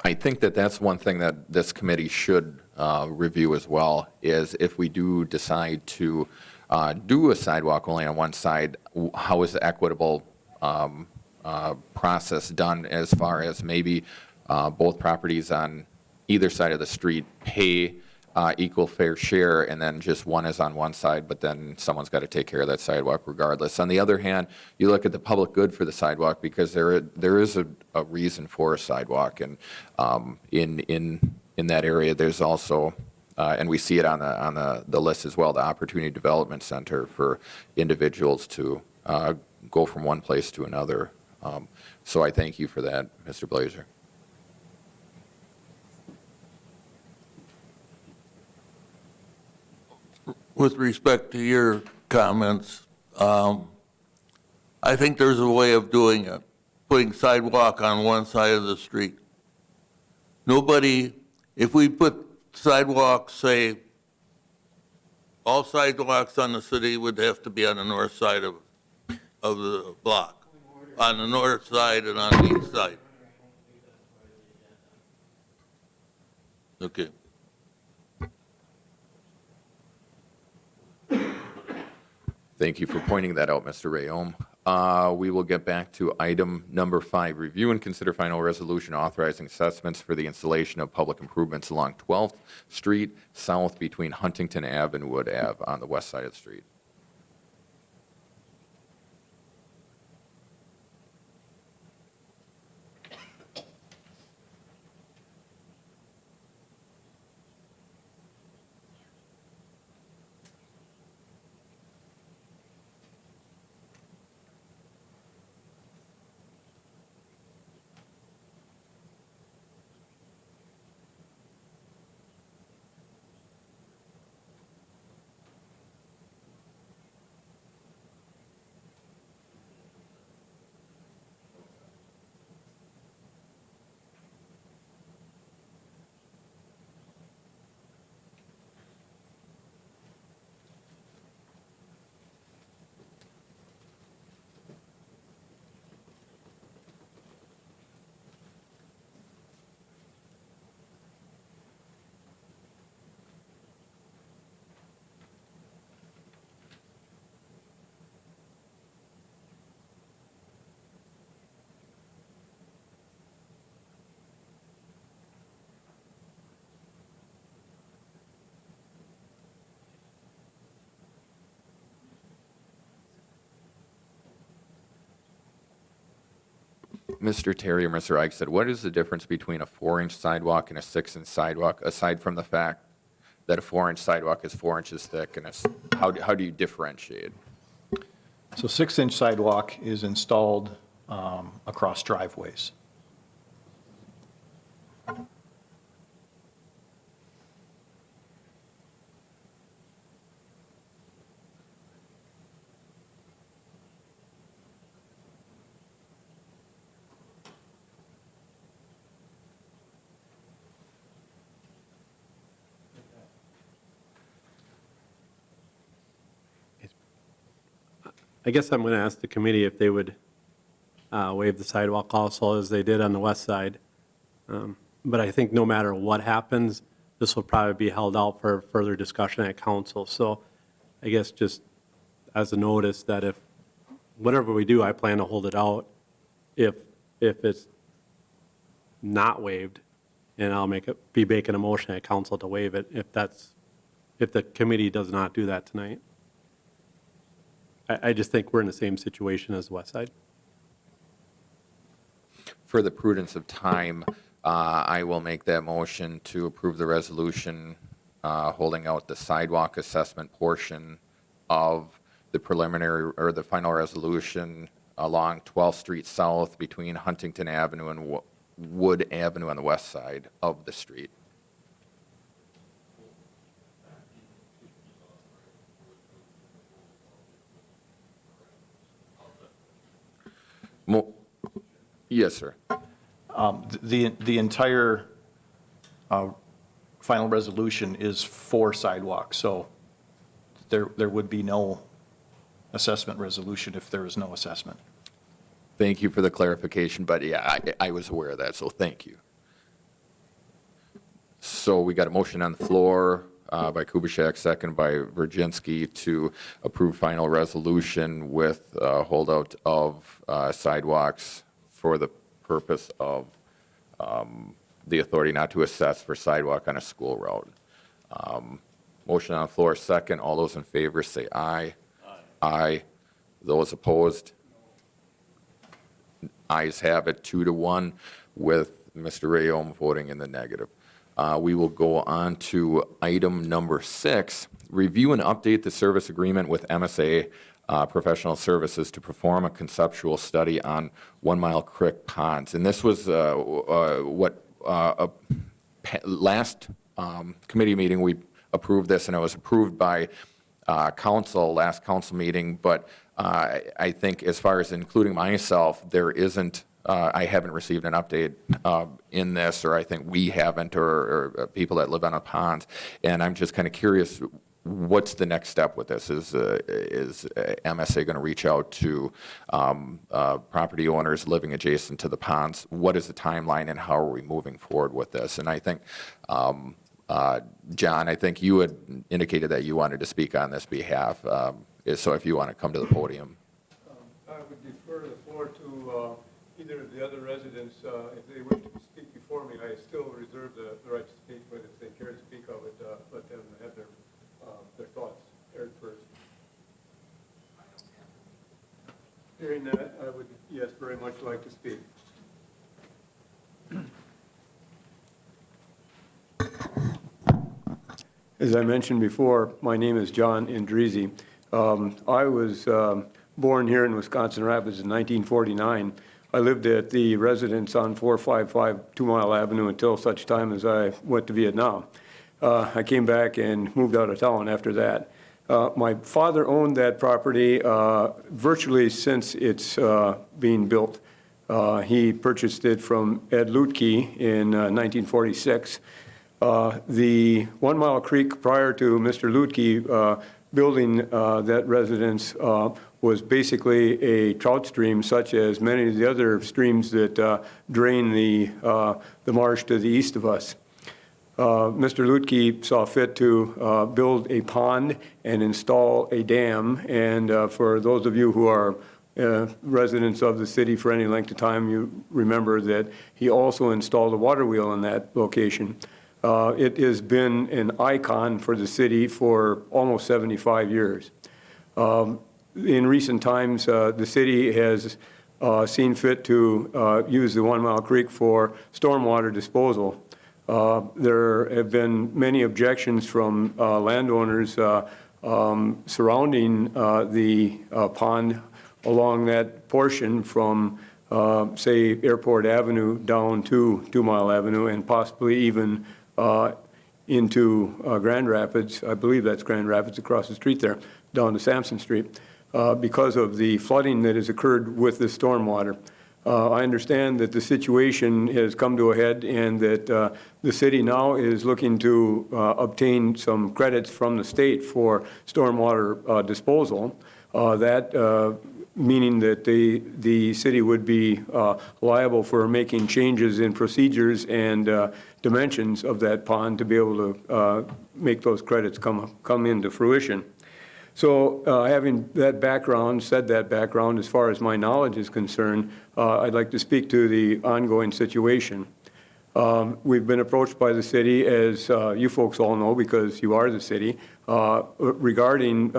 I think that that's one thing that this committee should review as well, is if we do decide to do a sidewalk only on one side, how is the equitable process done as far as maybe both properties on either side of the street pay equal fair share, and then just one is on one side, but then someone's got to take care of that sidewalk regardless. On the other hand, you look at the public good for the sidewalk, because there is a reason for a sidewalk, and in that area, there's also, and we see it on the list as well, the Opportunity Development Center for individuals to go from one place to another. So I thank you for that, Mr. Blazer. With respect to your comments, I think there's a way of doing it, putting sidewalk on one side of the street. Nobody, if we put sidewalks, say, all sidewalks on the city would have to be on the north side of the block, on the north side and on the east side. Okay. Thank you for pointing that out, Mr. Rayom. We will get back to item number 5, review and consider final resolution authorizing assessments for the installation of public improvements along 12th Street South between Huntington Ave and Wood Ave on the west side of the street. Mr. Terry or Mr. Ike said, what is the difference between a 4-inch sidewalk and a 6-inch sidewalk, aside from the fact that a 4-inch sidewalk is 4 inches thick, and how do you differentiate? So 6-inch sidewalk is installed across driveways. I guess I'm going to ask the committee if they would waive the sidewalk also, as they did on the west side. But I think no matter what happens, this will probably be held out for further discussion at council. So I guess just as a notice that if, whatever we do, I plan to hold it out. If it's not waived, and I'll be making a motion at council to waive it if the committee does not do that tonight. I just think we're in the same situation as the west side. For the prudence of time, I will make that motion to approve the resolution holding out the sidewalk assessment portion of the preliminary or the final resolution along 12th Street South between Huntington Avenue and Wood Avenue on the west side of the street. Yes, sir. The entire final resolution is for sidewalks, so there would be no assessment resolution if there is no assessment. Thank you for the clarification, but yeah, I was aware of that, so thank you. So we got a motion on the floor by Kubaschak, second by Virginski, to approve final resolution with holdout of sidewalks for the purpose of the authority not to assess for sidewalk on a school route. Motion on the floor, second. All those in favor say aye. Aye. Those opposed? Ayes have it, 2-1, with Mr. Rayom voting in the negative. We will go on to item number 6, review and update the service agreement with MSA Professional Services to perform a conceptual study on 1 Mile Creek ponds. And this was last committee meeting, we approved this, and it was approved by council, last council meeting, but I think as far as including myself, there isn't, I haven't received an update in this, or I think we haven't, or people that live on a pond. And I'm just kind of curious, what's the next step with this? Is MSA going to reach out to property owners living adjacent to the ponds? What is the timeline, and how are we moving forward with this? And I think, John, I think you had indicated that you wanted to speak on this behalf. So if you want to come to the podium. I would defer the floor to either of the other residents. If they wish to speak before me, I still reserve the right to speak, but if they care to speak of it, let them have their thoughts aired first. Hearing that, I would, yes, very much like to speak. As I mentioned before, my name is John Indrizi. I was born here in Wisconsin Rapids in 1949. I lived at the residence on 455 2 Mile Avenue until such time as I went to Vietnam. I came back and moved out of town after that. My father owned that property virtually since it's being built. He purchased it from Ed Lutke in 1946. The 1 Mile Creek, prior to Mr. Lutke building that residence, was basically a trout stream, such as many of the other streams that drain the marsh to the east of us. Mr. Lutke saw fit to build a pond and install a dam. And for those of you who are residents of the city for any length of time, you remember that he also installed a water wheel in that location. It has been an icon for the city for almost 75 years. In recent times, the city has seen fit to use the 1 Mile Creek for stormwater disposal. There have been many objections from landowners surrounding the pond along that portion from, say, Airport Avenue down to 2 Mile Avenue and possibly even into Grand Rapids. I believe that's Grand Rapids across the street there, down to Sampson Street, because of the flooding that has occurred with the stormwater. I understand that the situation has come to a head and that the city now is looking to obtain some credits from the state for stormwater disposal. Meaning that the city would be liable for making changes in procedures and dimensions of that pond to be able to make those credits come into fruition. So having that background, as far as my knowledge is concerned, I'd like to speak to the ongoing situation. We've been approached by the city, as you folks all know because you are the city, regarding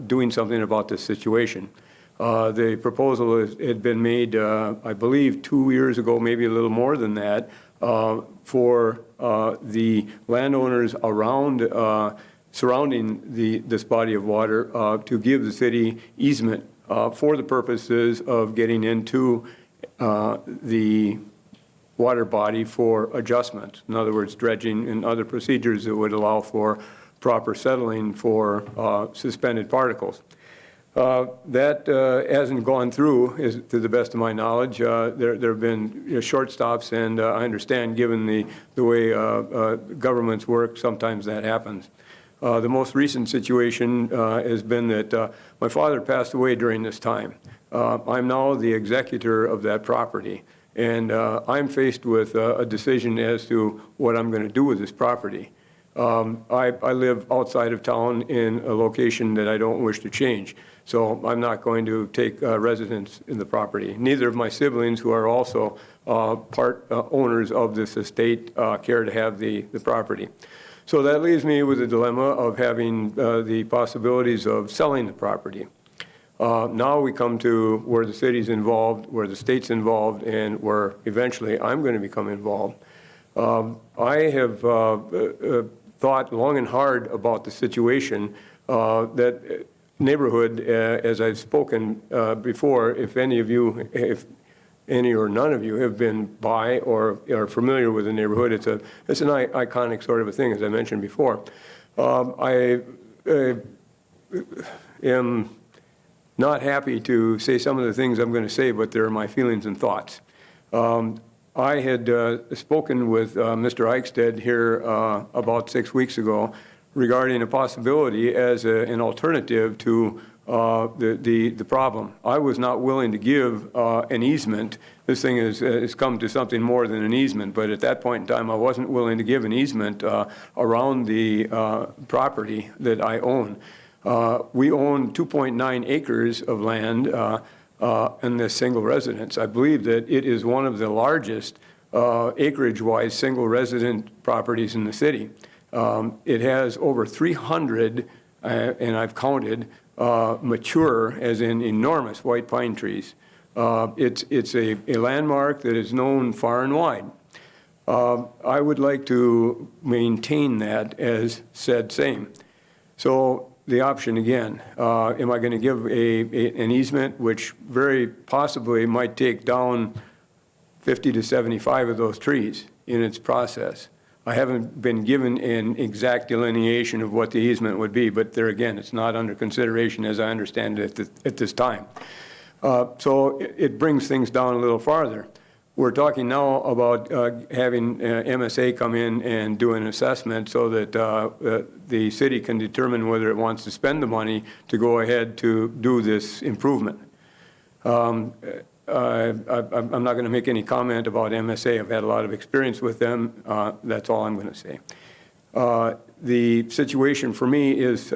doing something about this situation. The proposal had been made, I believe, 2 years ago, maybe a little more than that, for the landowners around surrounding this body of water to give the city easement for the purposes of getting into the water body for adjustment. In other words, dredging and other procedures that would allow for proper settling for suspended particles. That hasn't gone through, to the best of my knowledge. There have been short stops, and I understand, given the way governments work, sometimes that happens. The most recent situation has been that my father passed away during this time. I'm now the executor of that property, and I'm faced with a decision as to what I'm going to do with this property. I live outside of town in a location that I don't wish to change, so I'm not going to take residence in the property. Neither of my siblings, who are also part owners of this estate, care to have the property. So that leaves me with a dilemma of having the possibilities of selling the property. Now we come to where the city's involved, where the state's involved, and where eventually I'm going to become involved. I have thought long and hard about the situation. That neighborhood, as I've spoken before, if any or none of you have been by or are familiar with the neighborhood, it's an iconic sort of a thing, as I mentioned before. I am not happy to say some of the things I'm going to say, but they're my feelings and thoughts. I had spoken with Mr. Eichstead here about 6 weeks ago regarding a possibility as an alternative to the problem. I was not willing to give an easement. This thing has come to something more than an easement, but at that point in time, I wasn't willing to give an easement around the property that I own. We own 2.9 acres of land in this single residence. I believe that it is one of the largest acreage-wise single resident properties in the city. It has over 300, and I've counted, mature, as in enormous white pine trees. It's a landmark that is known far and wide. I would like to maintain that as said same. So the option again, am I going to give an easement which very possibly might take down 50 to 75 of those trees in its process? I haven't been given an exact delineation of what the easement would be, but there again, it's not under consideration as I understand it at this time. So it brings things down a little farther. We're talking now about having MSA come in and do an assessment so that the city can determine whether it wants to spend the money to go ahead to do this improvement. I'm not going to make any comment about MSA. I've had a lot of experience with them. That's all I'm going to say. The situation for me has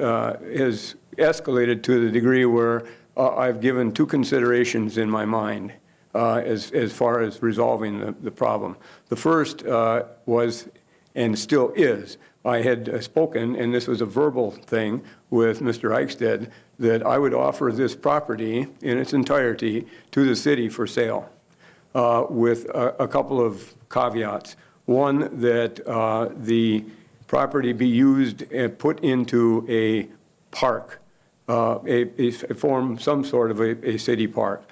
escalated to the degree where I've given two considerations in my mind as far as resolving the problem. The first was, and still is, I had spoken, and this was a verbal thing with Mr. Eichstead, that I would offer this property in its entirety to the city for sale, with a couple of caveats. One, that the property be used and put into a park, form some sort of a city park,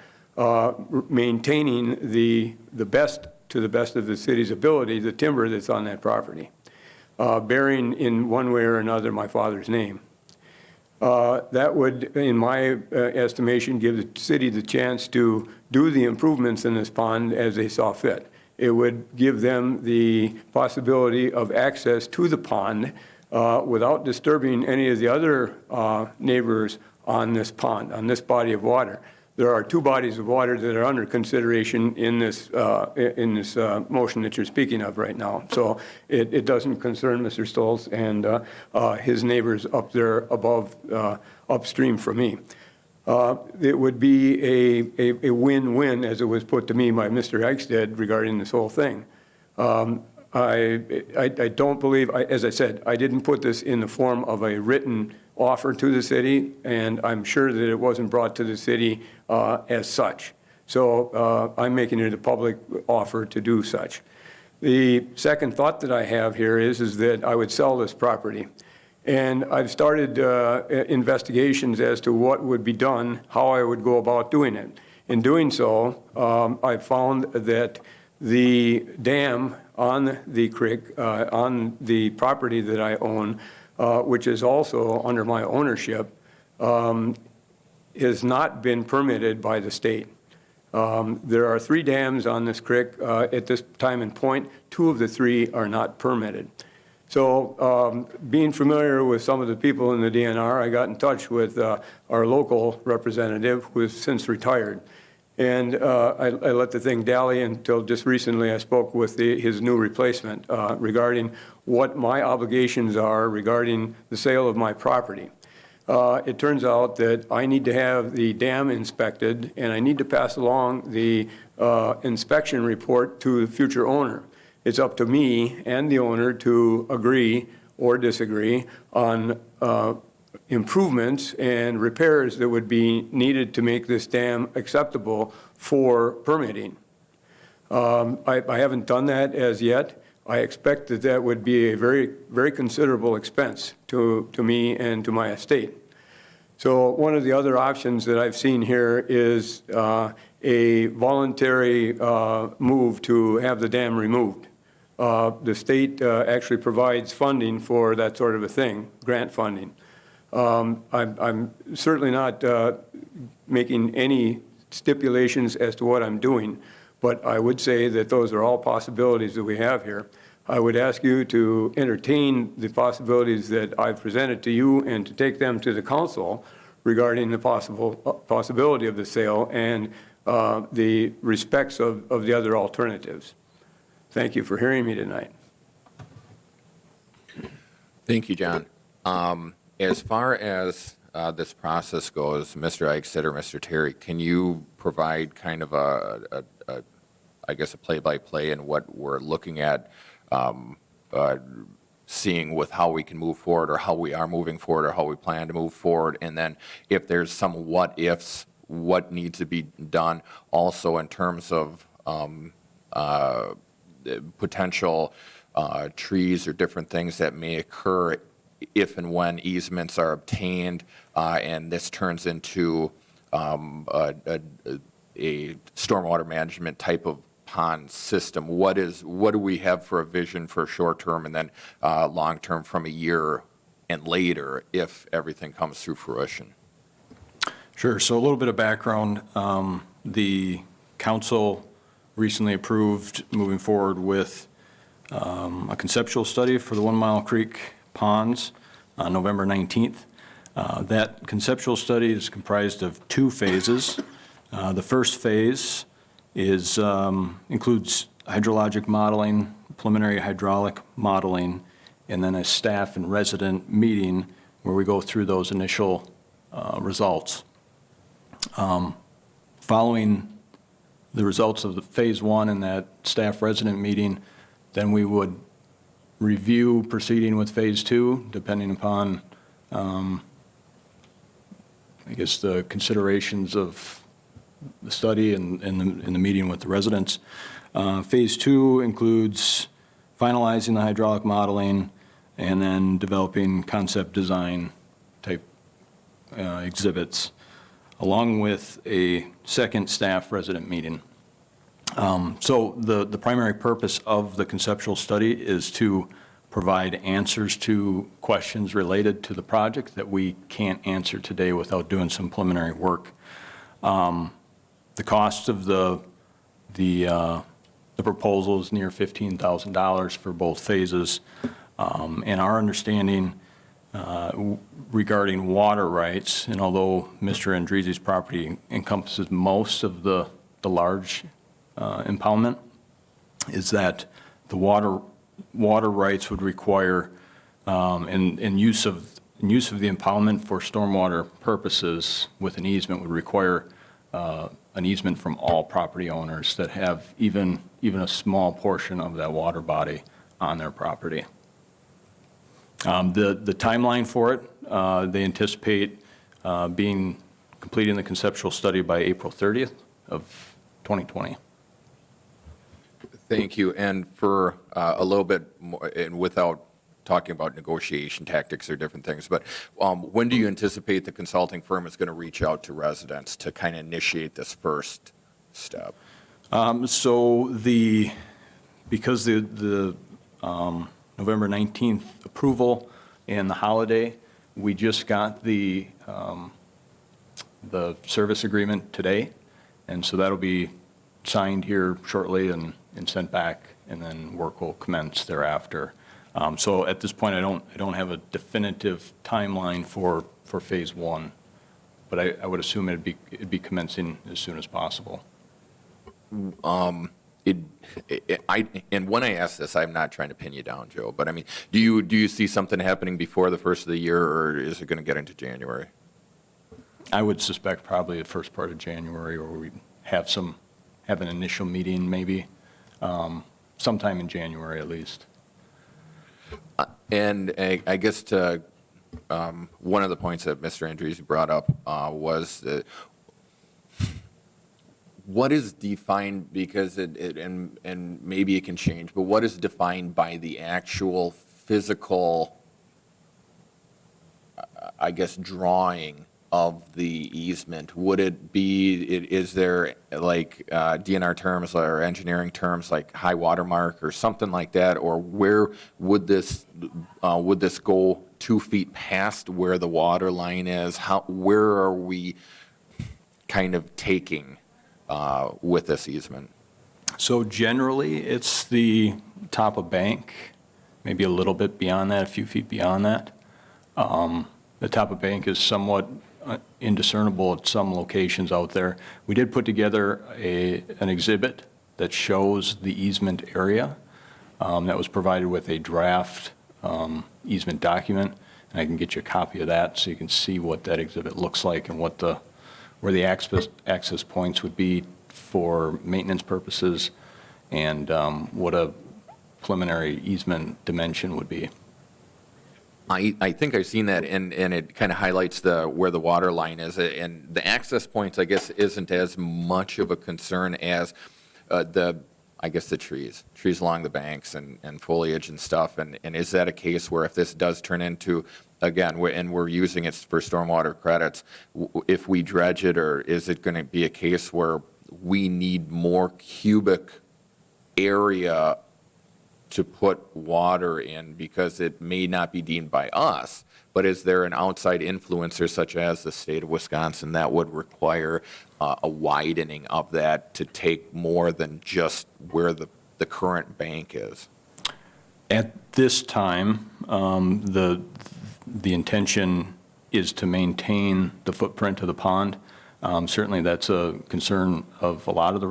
maintaining the best, to the best of the city's ability, the timber that's on that property, bearing in one way or another my father's name. That would, in my estimation, give the city the chance to do the improvements in this pond as they saw fit. It would give them the possibility of access to the pond without disturbing any of the other neighbors on this pond, on this body of water. There are two bodies of water that are under consideration in this motion that you're speaking of right now. So it doesn't concern Mr. Stoltz and his neighbors up there above, upstream from me. It would be a win-win, as it was put to me by Mr. Eichstead regarding this whole thing. I don't believe, as I said, I didn't put this in the form of a written offer to the city, and I'm sure that it wasn't brought to the city as such. So I'm making it a public offer to do such. The second thought that I have here is that I would sell this property. And I've started investigations as to what would be done, how I would go about doing it. In doing so, I found that the dam on the creek, on the property that I own, which is also under my ownership, has not been permitted by the state. There are 3 dams on this creek at this time and point. 2 of the 3 are not permitted. So being familiar with some of the people in the DNR, I got in touch with our local representative, who has since retired. And I let the thing dally until just recently I spoke with his new replacement regarding what my obligations are regarding the sale of my property. It turns out that I need to have the dam inspected, and I need to pass along the inspection report to the future owner. It's up to me and the owner to agree or disagree on improvements and repairs that would be needed to make this dam acceptable for permitting. I haven't done that as yet. I expect that that would be a very, very considerable expense to me and to my estate. So one of the other options that I've seen here is a voluntary move to have the dam removed. The state actually provides funding for that sort of a thing, grant funding. I'm certainly not making any stipulations as to what I'm doing, but I would say that those are all possibilities that we have here. I would ask you to entertain the possibilities that I've presented to you and to take them to the council regarding the possibility of the sale and the respects of the other alternatives. Thank you for hearing me tonight. Thank you, John. As far as this process goes, Mr. Eichstead or Mr. Terry, can you provide kind of I guess, a play-by-play in what we're looking at, seeing with how we can move forward or how we are moving forward or how we plan to move forward, and then if there's some what-ifs, what needs to be done also in terms of potential trees or different things that may occur if and when easements are obtained and this turns into a stormwater management type of pond system. What do we have for a vision for short term and then long term from a year and later if everything comes through fruition? Sure. So a little bit of background. The council recently approved moving forward with a conceptual study for the 1 Mile Creek ponds on November 19th. That conceptual study is comprised of 2 phases. The first phase includes hydrologic modeling, preliminary hydraulic modeling, and then a staff and resident meeting where we go through those initial results. Following the results of the phase 1 and that staff resident meeting, then we would review proceeding with Phase 2, depending upon, I guess, the considerations of the study and the meeting with the residents. Phase 2 includes finalizing the hydraulic modeling and then developing concept design type exhibits, along with a second staff resident meeting. So the primary purpose of the conceptual study is to provide answers to questions related to the project that we can't answer today without doing some preliminary work. The cost of the proposal is near $15,000 for both phases. And our understanding regarding water rights, and although Mr. Andreezy's property encompasses most of the large impoundment, is that the water rights would require, and use of the impoundment for stormwater purposes with an easement would require an easement from all property owners that have even a small portion of that water body on their property. The timeline for it, they anticipate completing the conceptual study by April 30th of 2020. Thank you. And for a little bit more, and without talking about negotiation tactics or different things, but when do you anticipate the consulting firm is going to reach out to residents to kind of initiate this first step? So because the November 19th approval and the holiday, we just got the service agreement today, and so that'll be signed here shortly and sent back, and then work will commence thereafter. So at this point, I don't have a definitive timeline for Phase 1, but I would assume it'd be commencing as soon as possible. And when I ask this, I'm not trying to pin you down, Joe, but I mean, do you see something happening before the first of the year, or is it going to get into January? I would suspect probably the first part of January, or we have an initial meeting maybe, sometime in January at least. And I guess to one of the points that Mr. Andreezy brought up was that what is defined, because and maybe it can change, but what is defined by the actual physical, I guess, drawing of the easement? Would it be, is there like DNR terms or engineering terms like high water mark or something like that? Or where would this go 2 feet past where the water line is? Where are we kind of taking with this easement? So generally, it's the top of bank, maybe a little bit beyond that, a few feet beyond that. The top of bank is somewhat indiscernible at some locations out there. We did put together an exhibit that shows the easement area that was provided with a draft easement document, and I can get you a copy of that so you can see what that exhibit looks like and where the access points would be for maintenance purposes, and what a preliminary easement dimension would be. I think I've seen that, and it kind of highlights where the water line is, and the access points, I guess, isn't as much of a concern as the trees along the banks and foliage and stuff. And is that a case where if this does turn into, again, and we're using it for stormwater credits, if we dredge it, or is it going to be a case where we need more cubic area to put water in because it may not be deemed by us, but is there an outside influencer such as the state of Wisconsin that would require a widening of that to take more than just where the current bank is? At this time, the intention is to maintain the footprint of the pond. Certainly that's a concern of a lot of the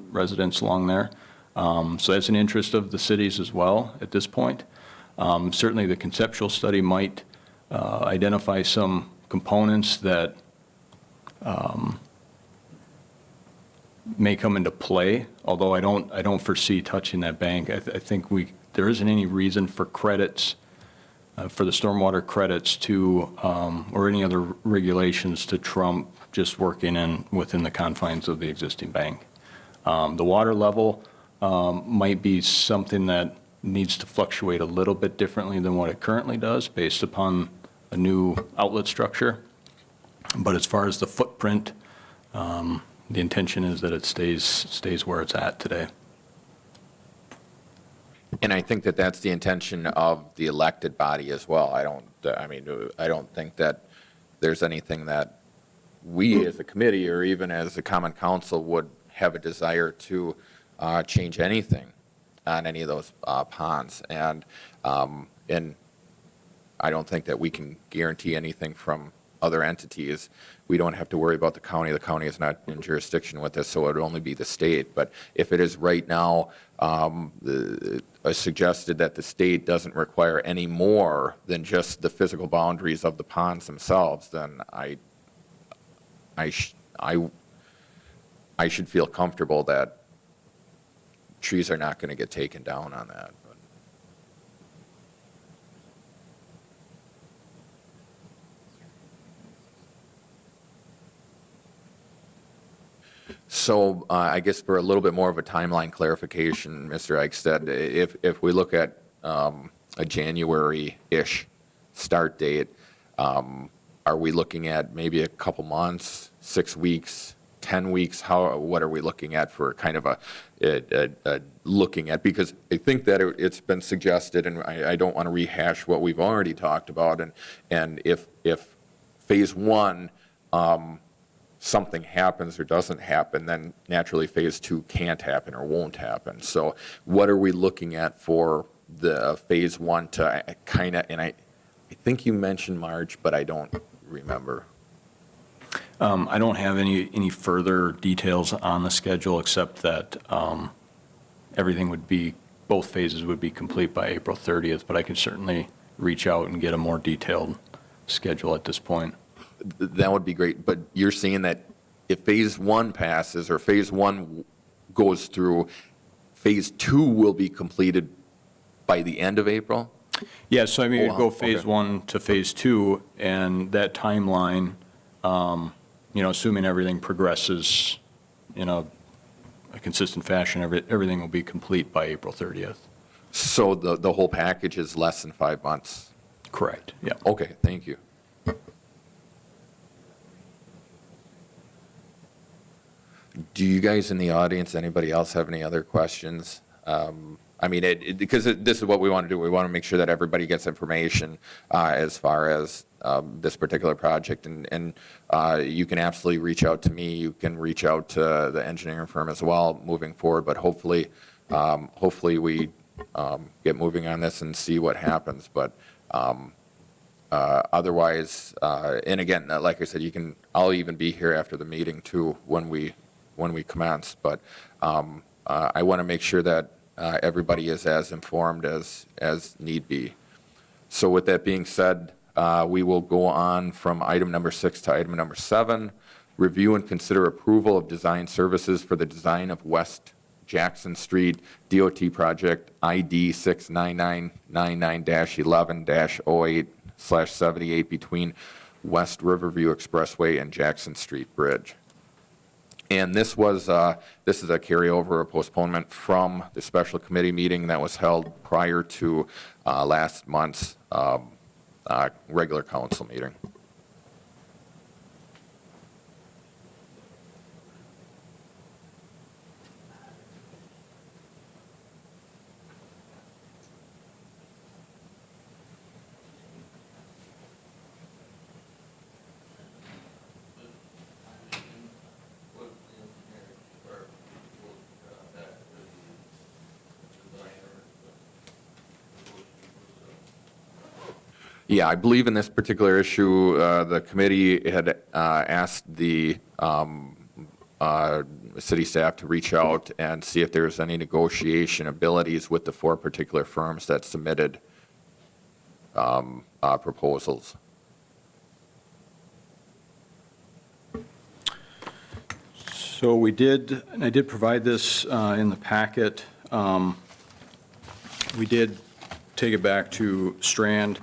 residents along there. So that's an interest of the cities as well at this point. Certainly the conceptual study might identify some components that may come into play, although I don't foresee touching that bank. I think there isn't any reason for credits, for the stormwater credits to, or any other regulations to trump just working within the confines of the existing bank. The water level might be something that needs to fluctuate a little bit differently than what it currently does based upon a new outlet structure. But as far as the footprint, the intention is that it stays where it's at today. And I think that that's the intention of the elected body as well. I don't think that there's anything that we as a committee or even as a common council would have a desire to change anything on any of those ponds. And I don't think that we can guarantee anything from other entities. We don't have to worry about the county. The county is not in jurisdiction with this, so it would only be the state. But if it is right now suggested that the state doesn't require any more than just the physical boundaries of the ponds themselves, then I should feel comfortable that trees are not going to get taken down on that. So I guess for a little bit more of a timeline clarification, Mr. Eichstadt, if we look at a January-ish start date, are we looking at maybe a couple months, 6 weeks, 10 weeks? What are we looking at for kind of a looking at? Because I think that it's been suggested, and I don't want to rehash what we've already talked about, and if phase one, something happens or doesn't happen, then naturally phase two can't happen or won't happen. So what are we looking at for the phase one to kind of, and I think you mentioned March, but I don't remember. I don't have any further details on the schedule except that everything would be, both phases would be complete by April 30th, but I can certainly reach out and get a more detailed schedule at this point. That would be great, but you're saying that if phase one passes or phase one goes through, phase two will be completed by the end of April? Yeah, so I mean, Oh, we go wow. phase Okay. one to phase two, and that timeline, assuming everything progresses in a consistent fashion, everything will be complete by April 30th. So the whole package is less than 5 months? Correct, yeah. Okay, thank you. Do you guys in the audience, anybody else have any other questions? Because this is what we want to do. We want to make sure that everybody gets information as far as this particular project. And you can absolutely reach out to me. You can reach out to the engineering firm as well moving forward. But hopefully we get moving on this and see what happens. But otherwise, and again, like I said, I'll even be here after the meeting too when we commence. But I want to make sure that everybody is as informed as need be. So with that being said, we will go on from item number 6 to item number 7, review and consider approval of design services for the design of West Jackson Street DOT project ID 69999-11-08/78 between West Riverview Expressway and Jackson Street Bridge. And this is a carryover, a postponement from the special committee meeting that was held prior to last month's regular council meeting. Yeah, I believe in this particular issue, the committee had asked the city staff to reach out and see if there's any negotiation abilities with the 4 particular firms that submitted proposals. So we did, and I did provide this in the packet. We did take it back to Strand,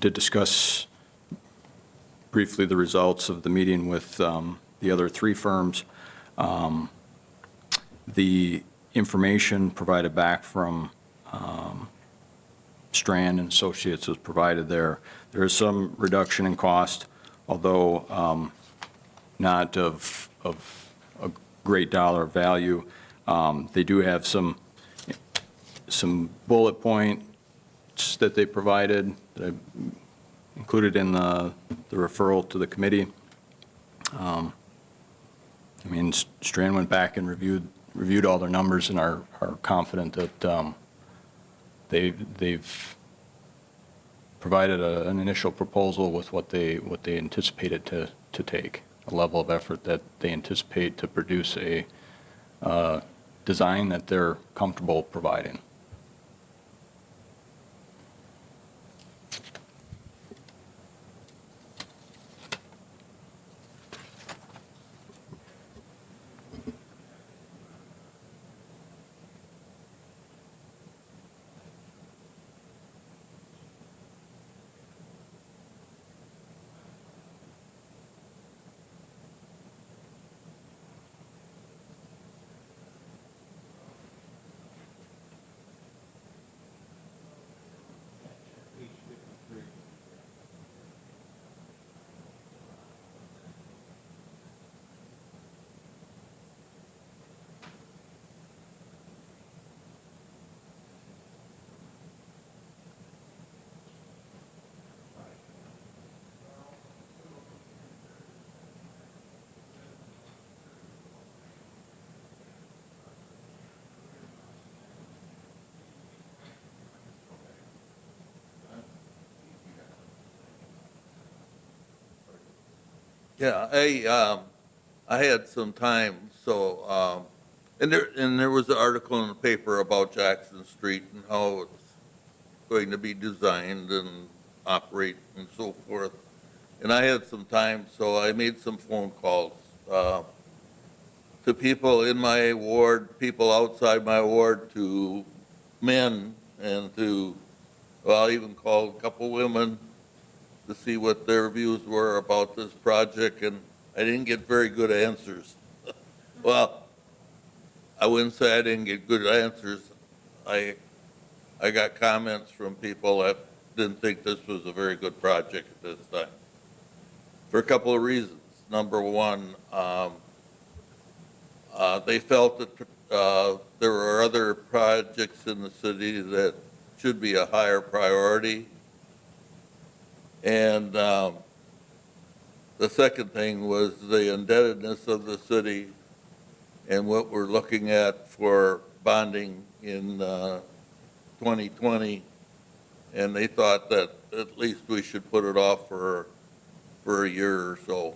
did discuss briefly the results of the meeting with the other three firms. The information provided back from Strand and Associates was provided there. There is some reduction in cost, although not of a great dollar value. They do have some bullet points that they provided that I included in the referral to the committee. I mean, Strand went back and reviewed all their numbers and are confident that they've provided an initial proposal with what they anticipated to take, a level of effort that they anticipate to produce a design that they're comfortable providing. Yeah, I had some time, so, and there was an article in the paper about Jackson Street and how it's going to be designed and operate and so forth. And I had some time, so I made some phone calls to people in my ward, people outside my ward, to men, and to, well, I even called a couple women to see what their views were about this project, and I didn't get very good answers. Well, I wouldn't say I didn't get good answers. I got comments from people that didn't think this was a very good project at this time, for a couple of reasons. Number one, they felt that there were other projects in the city that should be a higher priority. And the second thing was the indebtedness of the city and what we're looking at for bonding in 2020. And they thought that at least we should put it off for a year or so.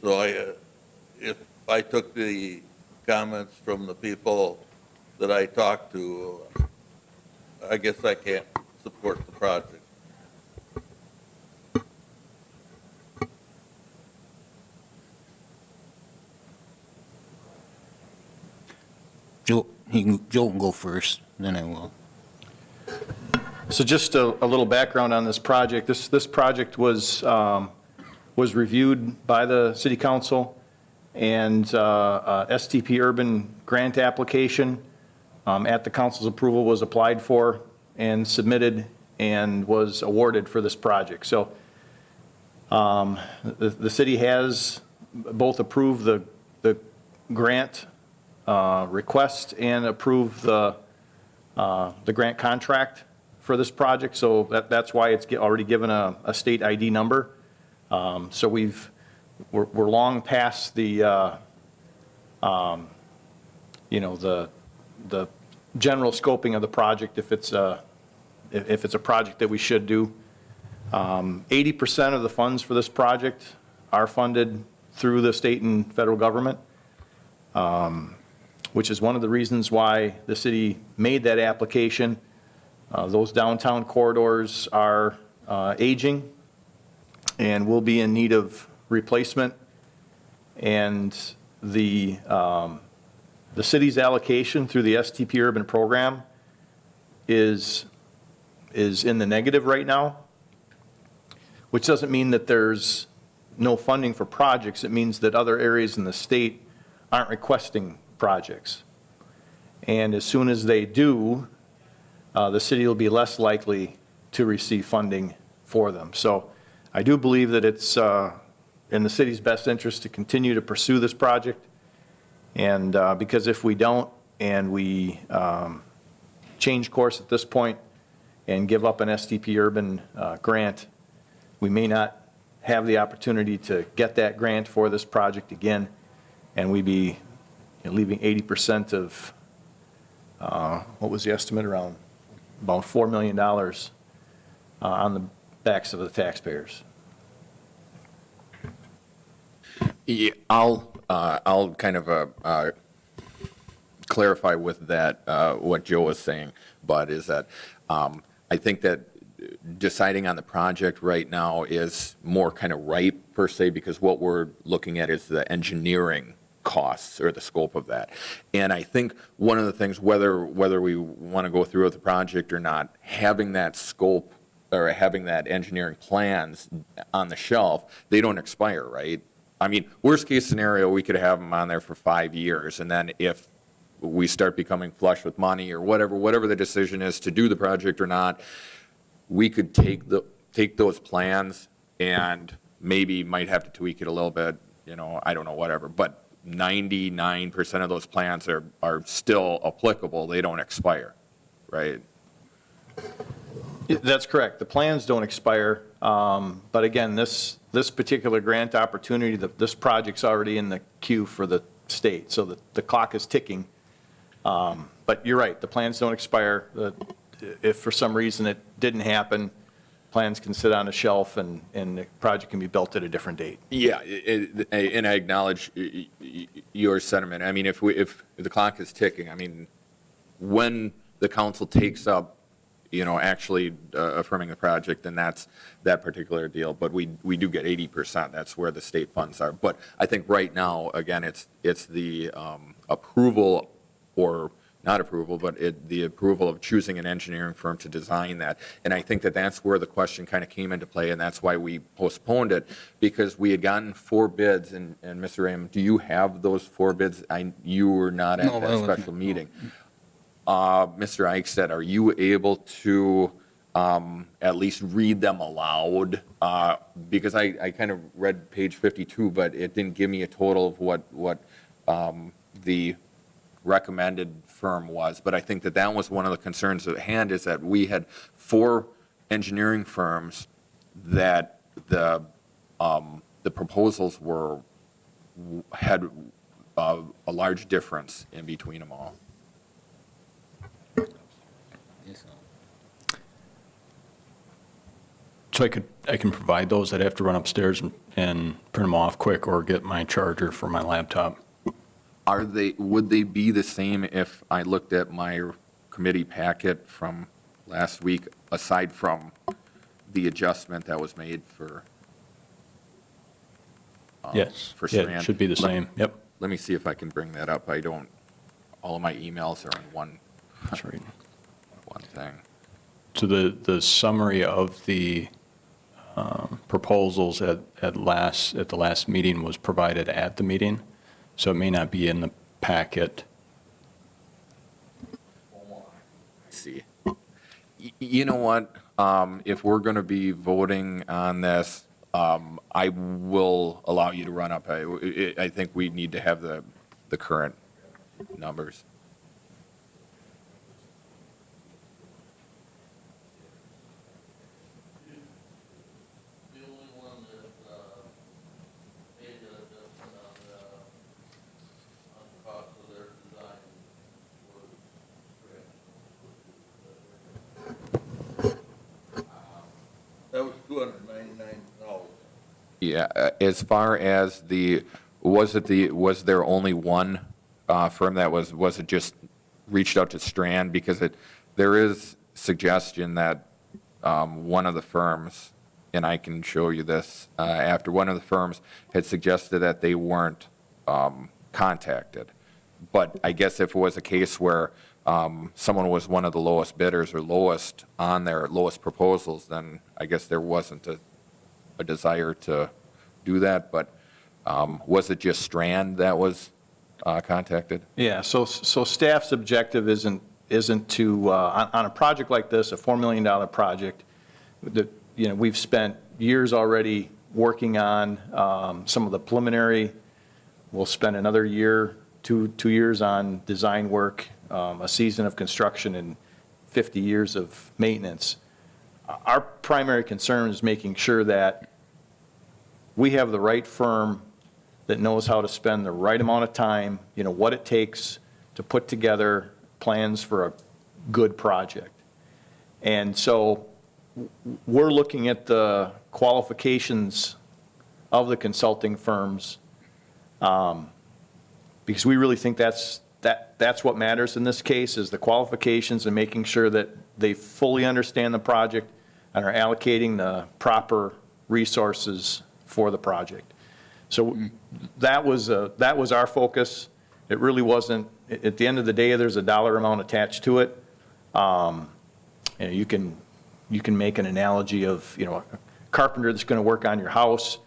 So if I took the comments from the people that I talked to, I guess I can't support the project. Joe can go first, then I will. So just a little background on this project. This project was reviewed by the city council, and STP urban grant application at the council's approval was applied for and submitted and was awarded for this project. So the city has both approved the grant request and approved the grant contract for this project. So that's why it's already given a state ID number. So we're long past the the general scoping of the project if it's a project that we should do. 80% of the funds for this project are funded through the state and federal government, which is one of the reasons why the city made that application. Those downtown corridors are aging and will be in need of replacement. And the the city's allocation through the STP urban program is in the negative right now, which doesn't mean that there's no funding for projects. It means that other areas in the state aren't requesting projects. And as soon as they do, the city will be less likely to receive funding for them. So I do believe that it's in the city's best interest to continue to pursue this project. And because if we don't, and we change course at this point and give up an STP urban grant, we may not have the opportunity to get that grant for this project again, and we'd be leaving 80% of, what was the estimate, around about $4 million on the backs of the taxpayers. Yeah, I'll kind of clarify with that what Joe was saying, Bud, is that I think that deciding on the project right now is more kind of ripe per se, because what we're looking at is the engineering costs or the scope of that. And I think one of the things, whether we want to go through with the project or not, having that scope or having that engineering plans on the shelf, they don't expire, right? I mean, worst case scenario, we could have them on there for 5 years, and then if we start becoming flush with money or whatever the decision is to do the project or not, we could take those plans and maybe might have to tweak it a little bit, I don't know, whatever. But 99% of those plans are still applicable. They don't expire, right? That's correct. The plans don't expire. But again, this particular grant opportunity, this project's already in the queue for the state, so the clock is ticking. But you're right, the plans don't expire. If for some reason it didn't happen, plans can sit on a shelf and the project can be built at a different date. Yeah, and I acknowledge your sentiment. I mean, if the clock is ticking, I mean, when the council takes up, actually affirming the project, then that's that particular deal. But we do get 80%. That's where the state funds are. But I think right now, again, it's the approval or not approval, but the approval of choosing an engineering firm to design that. And I think that's where the question kind of came into play, and that's why we postponed it, because we had gotten 4 bids, and Mr. Ram, do you have those 4 bids? You were not at that special meeting. Mr. Eichstadt, are you able to at least read them aloud? Because I kind of read page 52, but it didn't give me a total of what the recommended firm was. But I think that was one of the concerns at hand, is that we had 4 engineering firms that the proposals had a large difference in between them all. So I can provide those. I'd have to run upstairs and print them off quick or get my charger for my laptop. Would they be the same if I looked at my committee packet from last week, aside from the adjustment that was made for Yes. for Yeah, Strand? it should be the same. Yep. Let me see if I can bring that up. All of my emails are in one That's right. thing. So the summary of the proposals at the last meeting was provided at the meeting, so it may not be in the packet. See. You know what? If we're going to be voting on this, I will allow you to run up. I think we need to have the current numbers. The only one that made an adjustment on the cost of their design was that was $299. Yeah, as far as was there only one firm that was it just reached out to Strand? Because there is suggestion that one of the firms, and I can show you this after, one of the firms had suggested that they weren't contacted. But I guess if it was a case where someone was one of the lowest bidders or lowest on their lowest proposals, then I guess there wasn't a desire to do that. But was it just Strand that was contacted? Yeah, so staff's objective isn't to, on a project like this, a $4 million project, that, you know, we've spent years already working on some of the preliminary. We'll spend another year, two years on design work, a season of construction, and 50 years of maintenance. Our primary concern is making sure that we have the right firm that knows how to spend the right amount of time, you know, what it takes to put together plans for a good project. And so we're looking at the qualifications of the consulting firms, because we really think that's what matters in this case, is the qualifications and making sure that they fully understand the project and are allocating the proper resources for the project. So that was our focus. It really wasn't, at the end of the day, there's a dollar amount attached to it. And you can make an analogy of, you know, a carpenter that's going to work on your house.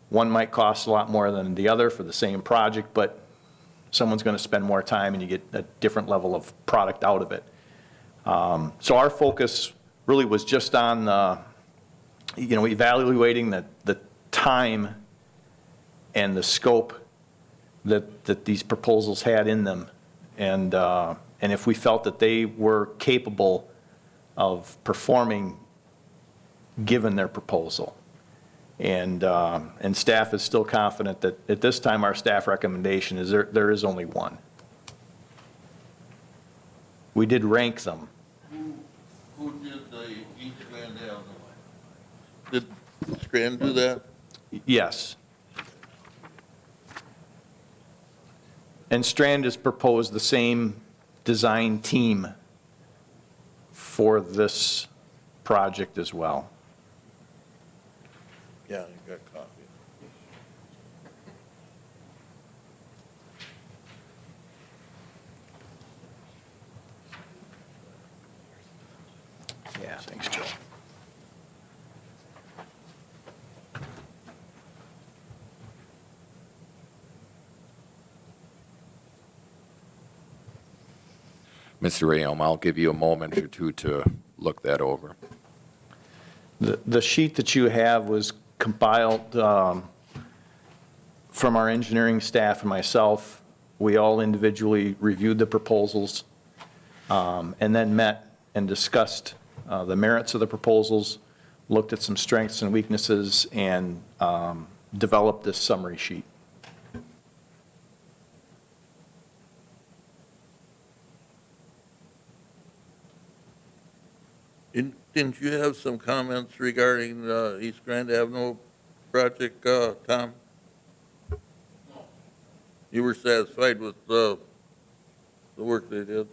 One might cost a lot more than the other for the same project, but someone's going to spend more time and you get a different level of product out of it. So our focus really was just on, you know, evaluating the time and the scope that these proposals had in them. And if we felt that they were capable of performing given their proposal. And staff is still confident that at this time our staff recommendation is there is only one. We did rank them. Who did the East Grand Avenue? Did Strand do that? Yes. And Strand has proposed the same design team for this project as well. Yeah, you got coffee. Yeah, thanks, Joe. Mr. Rayom, I'll give you a moment or two to look that over. The sheet that you have was compiled from our engineering staff and myself. We all individually reviewed the proposals and then met and discussed the merits of the proposals, looked at some strengths and weaknesses, and developed this summary sheet. Didn't you have some comments regarding the East Grand Avenue project, Tom? No. You were satisfied with the work they did?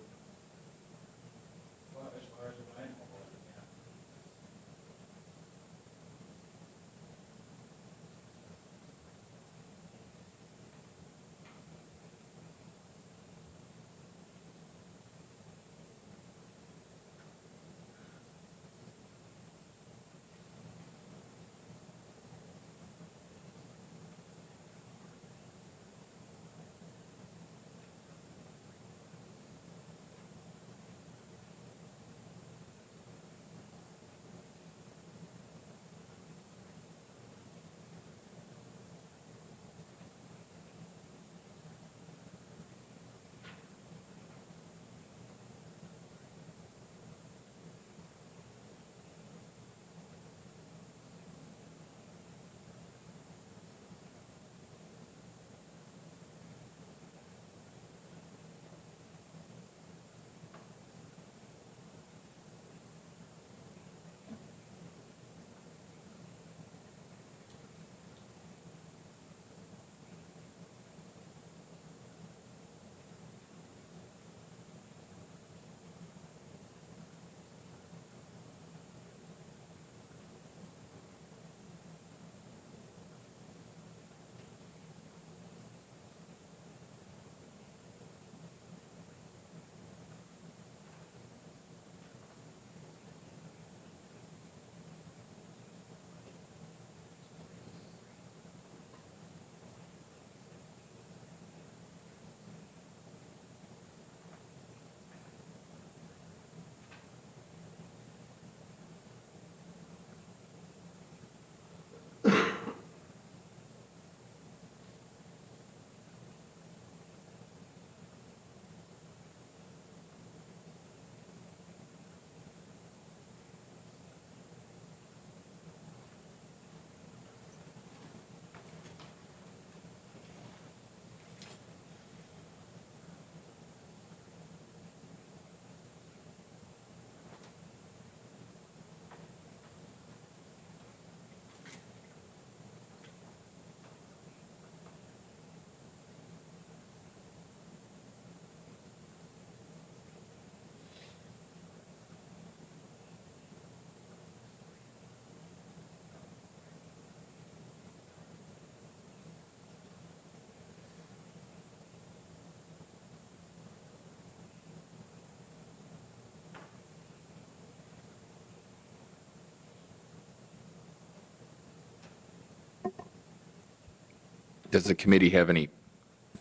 Does the committee have any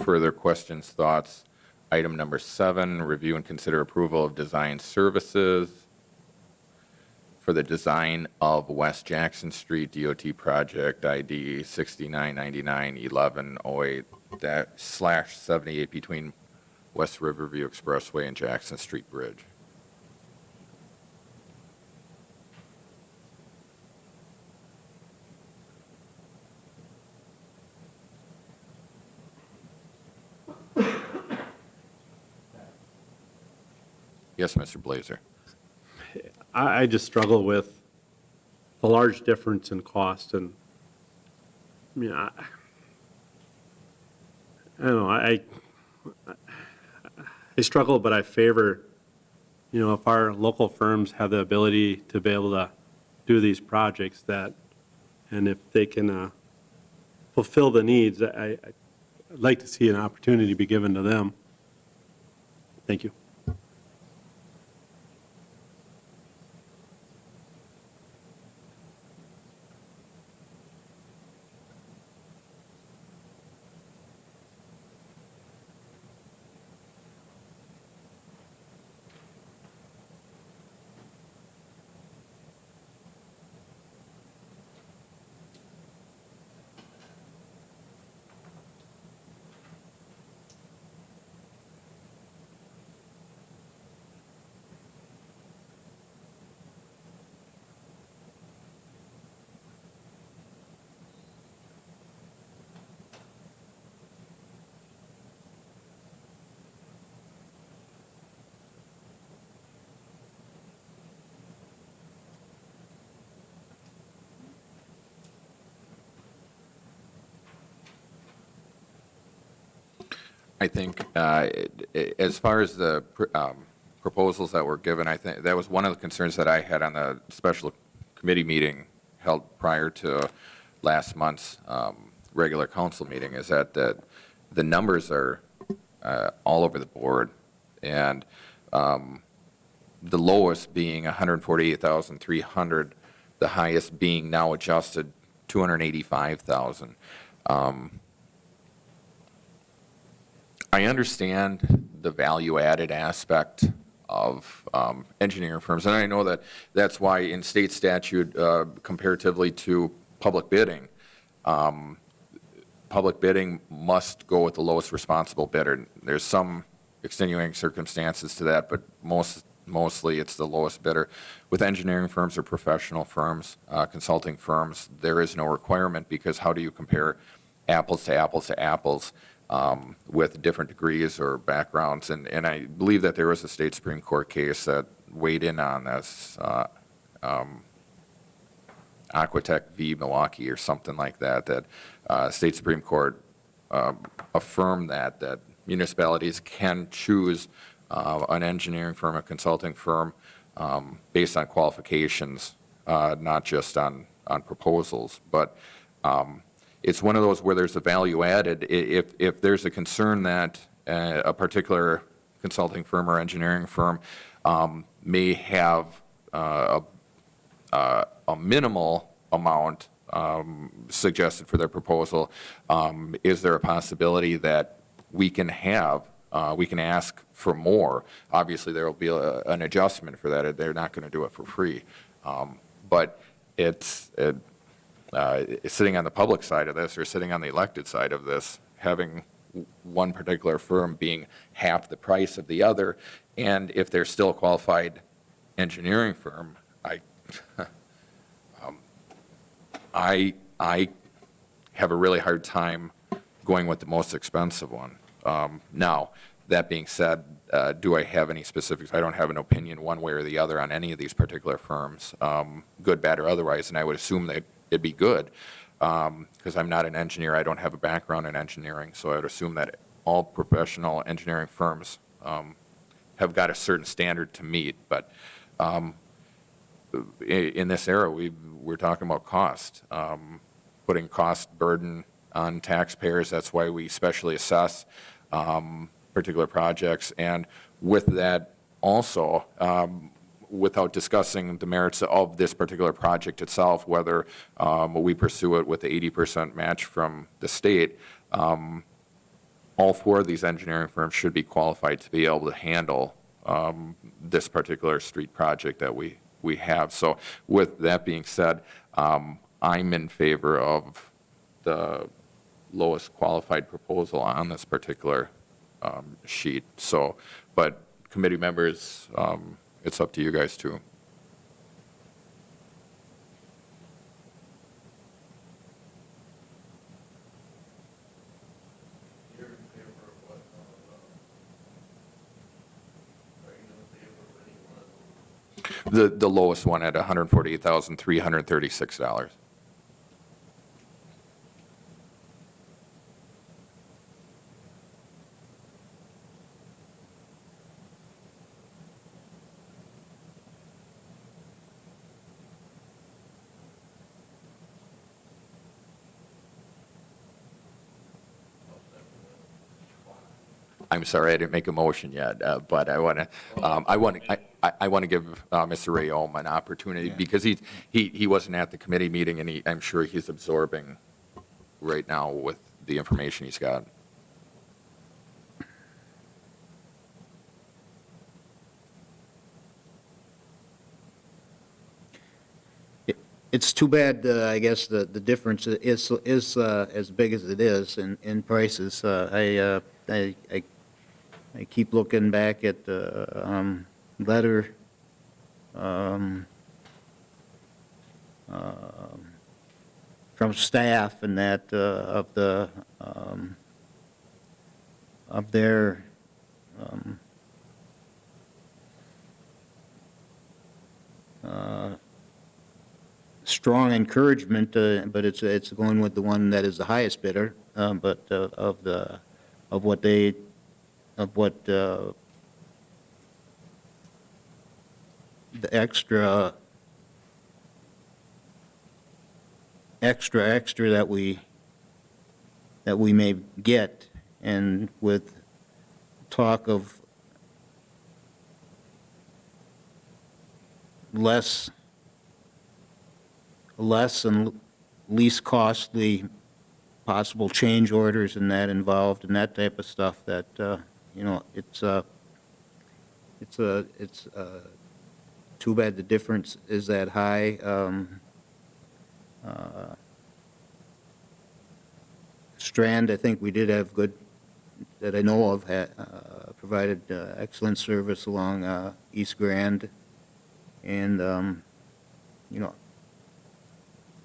further questions, thoughts? Item number 7, review and consider approval of design services for the design of West Jackson Street DOT project ID 6999-1108/78 between West Riverview Expressway and Jackson Street Bridge. Yes, Mr. Blazer. I just struggle with the large difference in cost, and, I mean, I don't know, I struggle, but I favor, if our local firms have the ability to be able to do these projects and if they can fulfill the needs, I'd like to see an opportunity be given to them. Thank you. I think as far as the proposals that were given, I think that was one of the concerns that I had on the special committee meeting held prior to last month's regular council meeting, is that the numbers are all over the board, and the lowest being 148,300, the highest being now adjusted 285,000. I understand the value-added aspect of engineering firms, and I know that that's why in state statute, comparatively to public bidding must go with the lowest responsible bidder. There's some extenuating circumstances to that, but mostly it's the lowest bidder. With engineering firms or professional firms, consulting firms, there is no requirement, because how do you compare apples to apples to apples with different degrees or backgrounds? And I believe that there was a state Supreme Court case that weighed in on this, Aquatech v. Milwaukee or something like that, that state Supreme Court affirmed that municipalities can choose an engineering firm, a consulting firm, based on qualifications, not just on proposals. But it's one of those where there's a value added. If there's a concern that a particular consulting firm or engineering firm may have a minimal amount suggested for their proposal, is there a possibility that we can ask for more? Obviously, there will be an adjustment for that. They're not going to do it for free. But it's sitting on the public side of this, or sitting on the elected side of this, having one particular firm being half the price of the other, and if they're still a qualified engineering firm, I have a really hard time going with the most expensive one. Now, that being said, do I have any specifics? I don't have an opinion one way or the other on any of these particular firms, good, bad, or otherwise, and I would assume that it'd be good, because I'm not an engineer. I don't have a background in engineering, so I would assume that all professional engineering firms have got a certain standard to meet. But in this era, we're talking about cost, putting cost burden on taxpayers. That's why we specially assess particular projects. And with that also, without discussing the merits of this particular project itself, whether we pursue it with the 80% match from the state, all four of these engineering firms should be qualified to be able to handle this particular street project that we have. So with that being said, I'm in favor of the lowest qualified proposal on this particular sheet. So, but committee members, it's up to you guys too. The lowest one at $148,336. I'm sorry, I didn't make a motion yet, but I want to give Mr. Rayom an opportunity because he wasn't at the committee meeting, and I'm sure he's absorbing right now with the information he's got. It's too bad, I guess, the difference is as big as it is in prices. I keep looking back at the letter from staff and that of their strong encouragement, but it's going with the one that is the highest bidder, but of what the extra that we may get, and with talk of less and least costly possible change orders and that involved and that type of stuff, that it's too bad the difference is that high. Strand, I think we did have good, that I know of, provided excellent service along East Grand, and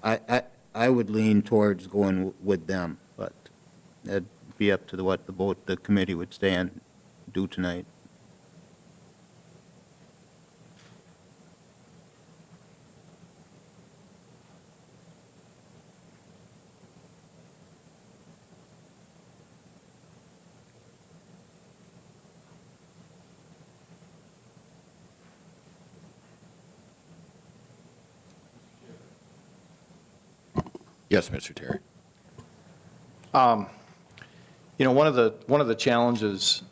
I would lean towards going with them, but that'd be up to what the committee would do tonight. Yes, Mr. Terry. One of the challenges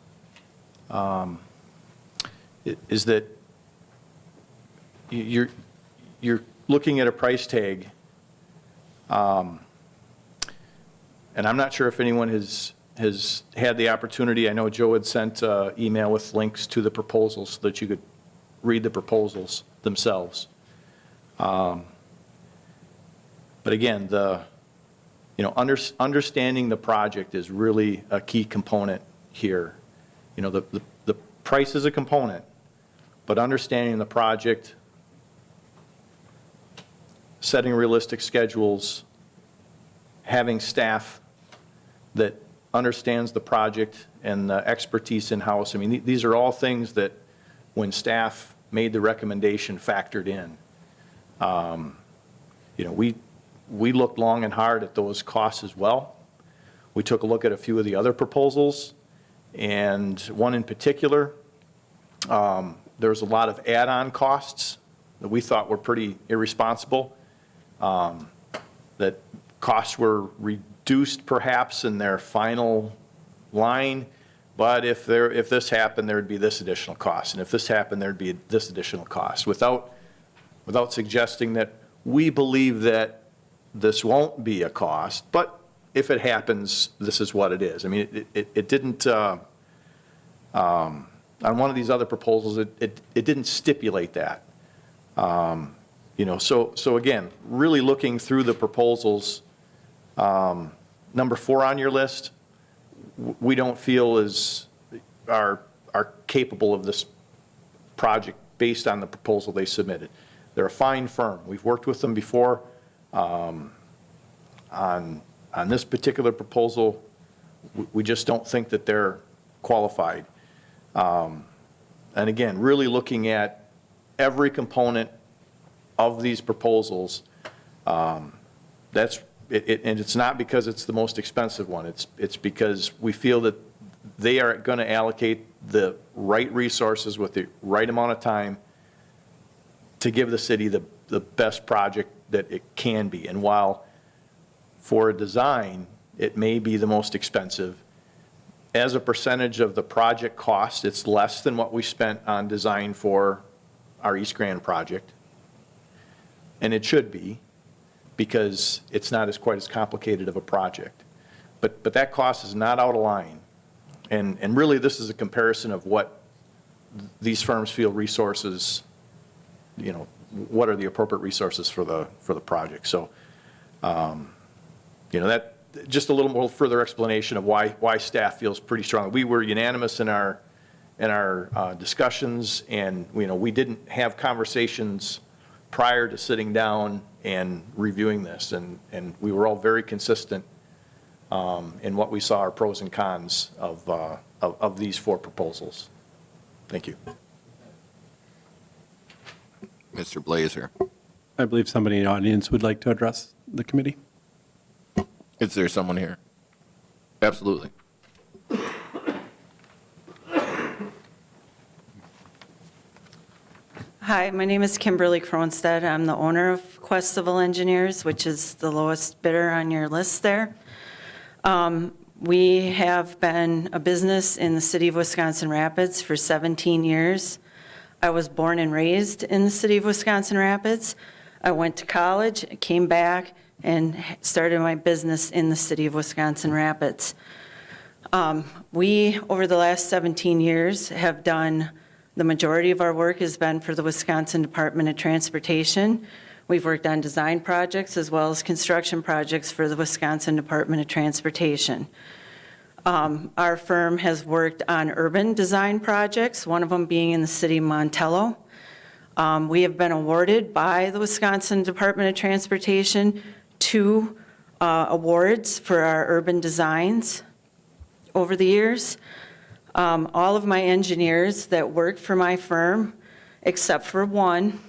is that you're looking at a price tag, and I'm not sure if anyone has had the opportunity. I know Joe had sent an email with links to the proposals so that you could read the proposals themselves. But again, understanding the project is really a key component here. The price is a component, but understanding the project, setting realistic schedules, having staff that understands the project and the expertise in-house. I mean, these are all things that when staff made the recommendation factored in. We looked long and hard at those costs as well. We took a look at a few of the other proposals, and one in particular, there was a lot of add-on costs that we thought were pretty irresponsible, that costs were reduced perhaps in their final line, but if this happened, there would be this additional cost, and if this happened, there would be this additional cost, without suggesting that we believe that this won't be a cost, but if it happens, this is what it is. I mean, it didn't, on one of these other proposals, it didn't stipulate that. So again, really looking through the proposals, number 4 on your list, we don't feel are capable of this project based on the proposal they submitted. They're a fine firm. We've worked with them before. On this particular proposal, we just don't think that they're qualified. And again, really looking at every component of these proposals, and it's not because it's the most expensive one. It's because we feel that they are going to allocate the right resources with the right amount of time to give the city the best project that it can be. And while for a design, it may be the most expensive, as a percentage of the project cost, it's less than what we spent on design for our East Grand project. And it should be, because it's not quite as complicated of a project. But that cost is not out of line. And really, this is a comparison of what these firms feel resources, what are the appropriate resources for the project. So, that just a little more further explanation of why staff feels pretty strong. We were unanimous in our discussions, and we didn't have conversations prior to sitting down and reviewing this, and we were all very consistent in what we saw are pros and cons of these 4 proposals. Thank you. Mr. Blazer. I believe somebody in the audience would like to address the committee. Is there someone here? Absolutely. Hi, my name is Kimberly Kronstedt. I'm the owner of Quest Civil Engineers, which is the lowest bidder on your list there. We have been a business in the city of Wisconsin Rapids for 17 years. I was born and raised in the city of Wisconsin Rapids. I went to college, came back, and started my business in the city of Wisconsin Rapids. We, over the last 17 years, have done, the majority of our work has been for the Wisconsin Department of Transportation. We've worked on design projects as well as construction projects for the Wisconsin Department of Transportation. Our firm has worked on urban design projects, one of them being in the city of Montello. We have been awarded by the Wisconsin Department of Transportation 2 awards for our urban designs over the years. All of my engineers that work for my firm, except for one,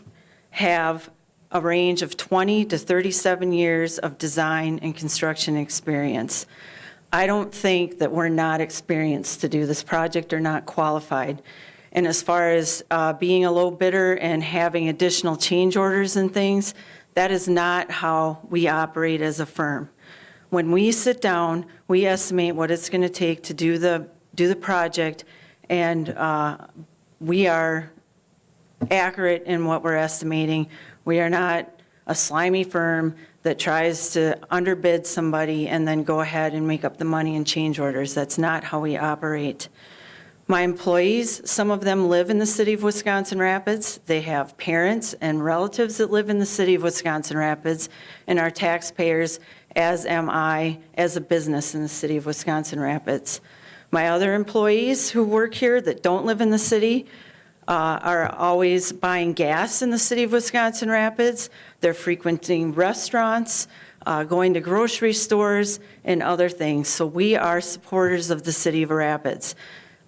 have a range of 20 to 37 years of design and construction experience. I don't think that we're not experienced to do this project or not qualified. And as far as being a low bidder and having additional change orders and things, that is not how we operate as a firm. When we sit down, we estimate what it's going to take to do the project, and we are accurate in what we're estimating. We are not a slimy firm that tries to underbid somebody and then go ahead and make up the money and change orders. That's not how we operate. My employees, some of them live in the city of Wisconsin Rapids. They have parents and relatives that live in the city of Wisconsin Rapids, and are taxpayers, as am I, as a business in the city of Wisconsin Rapids. My other employees who work here that don't live in the city are always buying gas in the city of Wisconsin Rapids. They're frequenting restaurants, going to grocery stores, and other things. So we are supporters of the city of Rapids.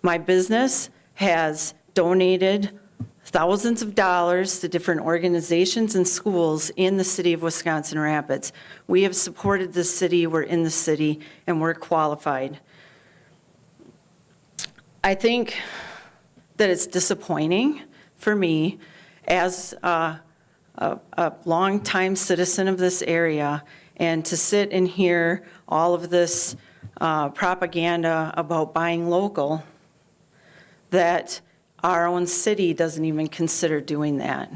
My business has donated thousands of dollars to different organizations and schools in the city of Wisconsin Rapids. We have supported the city, we're in the city, and we're qualified. I think that it's disappointing for me as a longtime citizen of this area, and to sit and hear all of this propaganda about buying local, that our own city doesn't even consider doing that.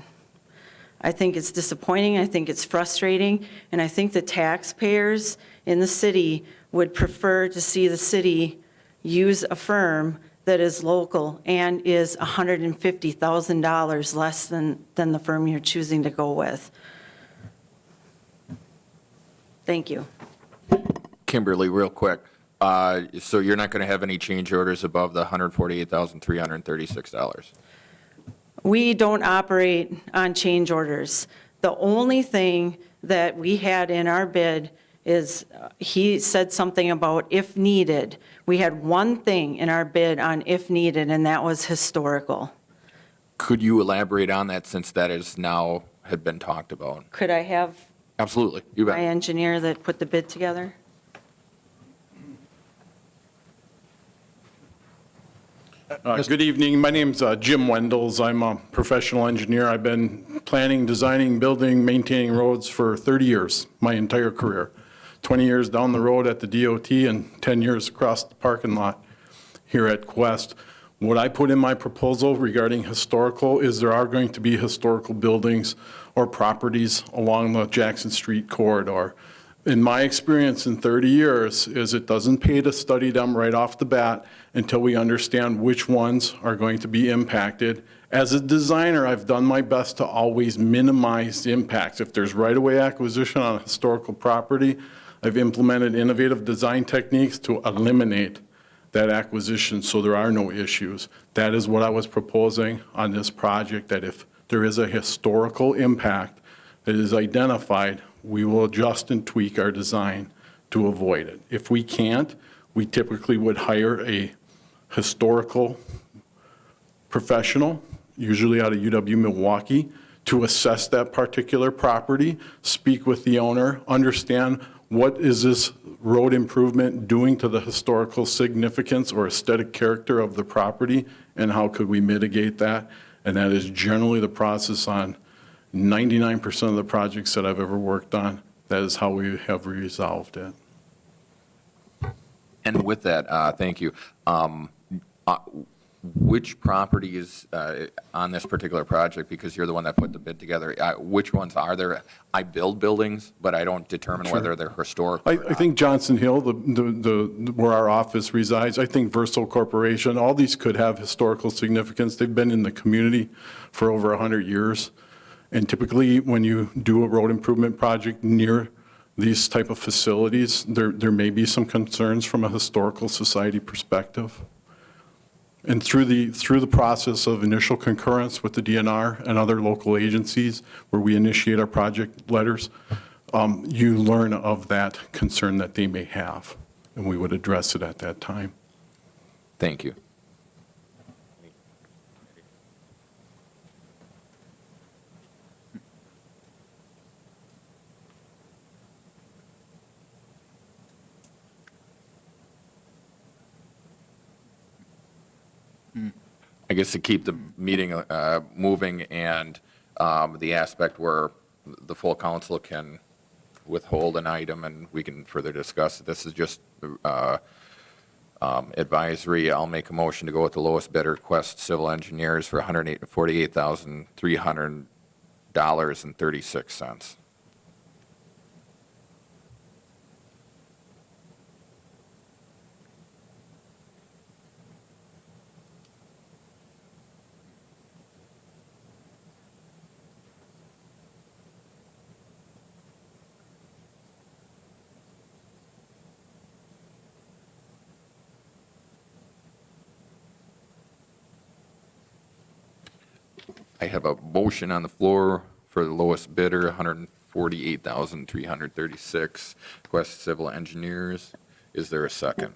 I think it's disappointing, I think it's frustrating, and I think the taxpayers in the city would prefer to see the city use a firm that is local and is $150,000 less than the firm you're choosing to go with. Thank you. Kimberly, real quick, so you're not going to have any change orders above the $148,336? We don't operate on change orders. The only thing that we had in our bid is, he said something about if needed. We had one thing in our bid on if needed, and that was historical. Could you elaborate on that, since that is now had been talked about? Could I have Absolutely, you my bet. engineer that put the bid together? Good evening. My name's Jim Wendels. I'm a professional engineer. I've been planning, designing, building, maintaining roads for 30 years, my entire career. 20 years down the road at the DOT and 10 years across the parking lot here at Quest. What I put in my proposal regarding historical is there are going to be historical buildings or properties along the Jackson Street corridor. In my experience in 30 years is it doesn't pay to study them right off the bat until we understand which ones are going to be impacted. As a designer, I've done my best to always minimize the impacts. If there's right-of-way acquisition on a historical property, I've implemented innovative design techniques to eliminate that acquisition so there are no issues. That is what I was proposing on this project, that if there is a historical impact that is identified, we will adjust and tweak our design to avoid it. If we can't, we typically would hire a historical professional, usually out of UW-Milwaukee, to assess that particular property, speak with the owner, understand what is this road improvement doing to the historical significance or aesthetic character of the property, and how could we mitigate that? And that is generally the process on 99% of the projects that I've ever worked on. That is how we have resolved it. And with that, thank you. Which property is on this particular project, because you're the one that put the bid together, which ones are there? I build buildings, but I don't determine whether they're historic. I think Johnson Hill, where our office resides, I think Verso Corporation, all these could have historical significance. They've been in the community for over 100 years. And typically, when you do a road improvement project near these type of facilities, there may be some concerns from a historical society perspective. And through the process of initial concurrence with the DNR and other local agencies where we initiate our project letters, you learn of that concern that they may have, and we would address it at that time. Thank you. I guess to keep the meeting moving, and the aspect where the full council can withhold an item and we can further discuss it. This is just advisory. I'll make a motion to go with the lowest bidder, Quest Civil Engineers, for $148,300.36. I have a motion on the floor for the lowest bidder, $148,336, Quest Civil Engineers. Is there a second?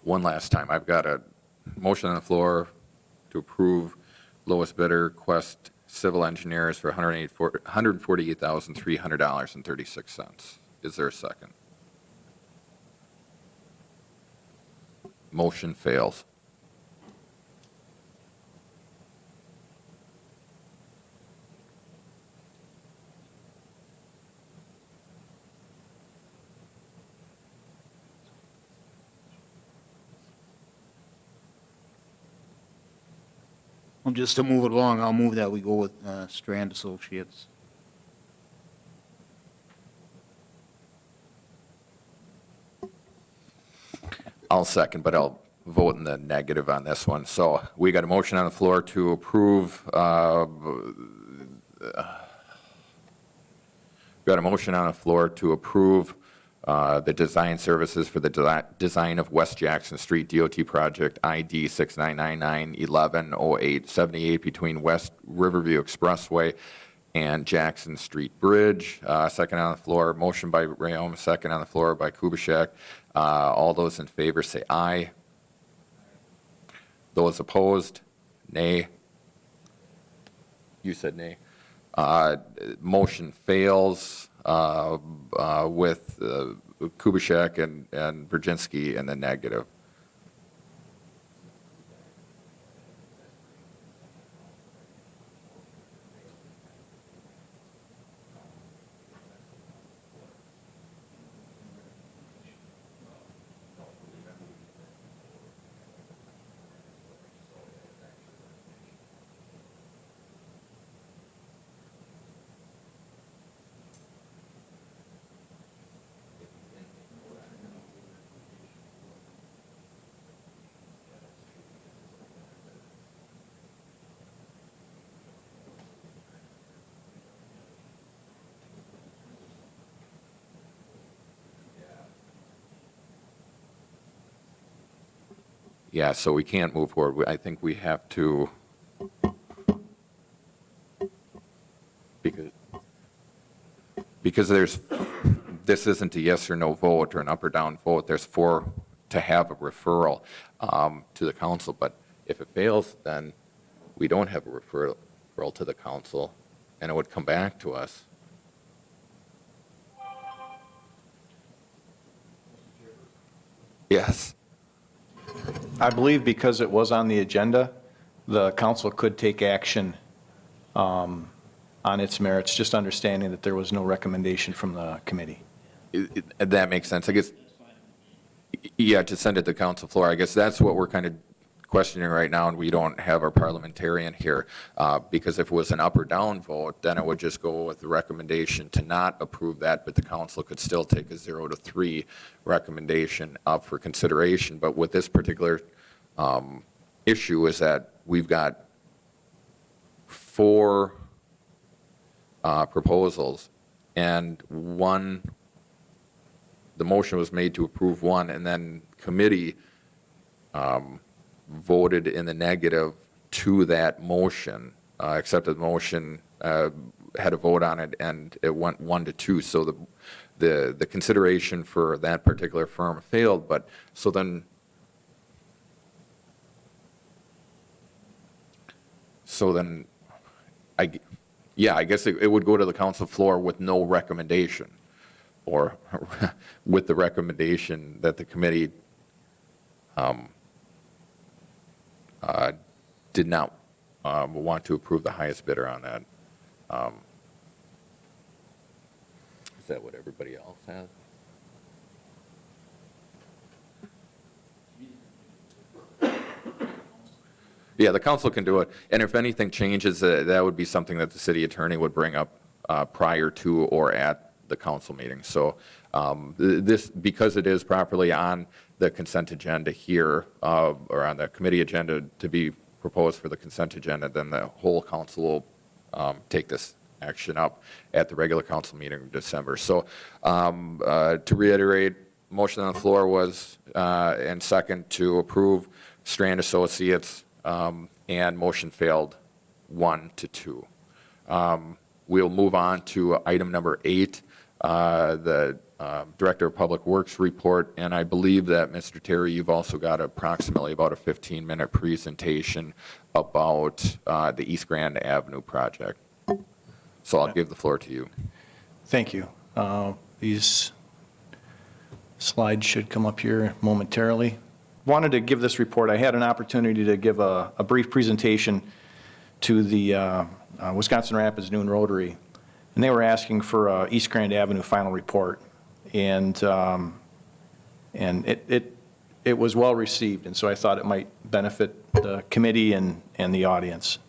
One last time, I've got a motion on the floor to approve lowest bidder, Quest Civil Engineers, for $148,300.36. Is there a second? Motion fails. Well, just to move it along, I'll move that we go with Strand Associates. I'll second, but I'll vote in the negative on this one. So we got a motion on the floor to approve, the design services for the design of West Jackson Street DOT project ID 6999-110878 between West Riverview Expressway and Jackson Street Bridge. Second on the floor, motion by Rayom, second on the floor by Kubaschek. All those in favor say aye. Those opposed, nay. You said nay. Motion fails with Kubaschek and Virginski in the negative. Yeah, so we can't move forward. I think we have to, because this isn't a yes or no vote or an up or down vote. There's four to have a referral to the council. But if it fails, then we don't have a referral to the council, and it would come back to us. Yes. I believe because it was on the agenda, the council could take action on its merits, just understanding that there was no recommendation from the committee. That makes sense. I guess, yeah, to send it to council floor. I guess that's what we're kind of questioning right now, and we don't have our parliamentarian here. Because if it was an up or down vote, then it would just go with the recommendation to not approve that, but the council could still take a 0-3 recommendation up for consideration. But with this particular issue is that we've got 4 proposals, and the motion was made to approve one, and then committee voted in the negative to that motion, accepted the motion, had a vote on it, and it went 1-2. So the consideration for that particular firm failed. But so then I guess it would go to the council floor with no recommendation, or with the recommendation that the committee did not want to approve the highest bidder on that. Is that what everybody else has? Yeah, the council can do it, and if anything changes, that would be something that the city attorney would bring up prior to or at the council meeting. So this, because it is properly on the consent agenda here, or on the committee agenda to be proposed for the consent agenda, then the whole council will take this action up at the regular council meeting in December. So to reiterate, motion on the floor was, and second, to approve Strand Associates, and motion failed 1-2. We'll move on to item number 8, the Director of Public Works report, and I believe that, Mr. Terry, you've also got approximately about a 15-minute presentation about the East Grand Avenue project. So I'll give the floor to you. Thank you. These slides should come up here momentarily. Wanted to give this report. I had an opportunity to give a brief presentation to the Wisconsin Rapids Noon Rotary, and they were asking for a East Grand Avenue final report. And it it was well received, and so I thought it might benefit the committee and the audience.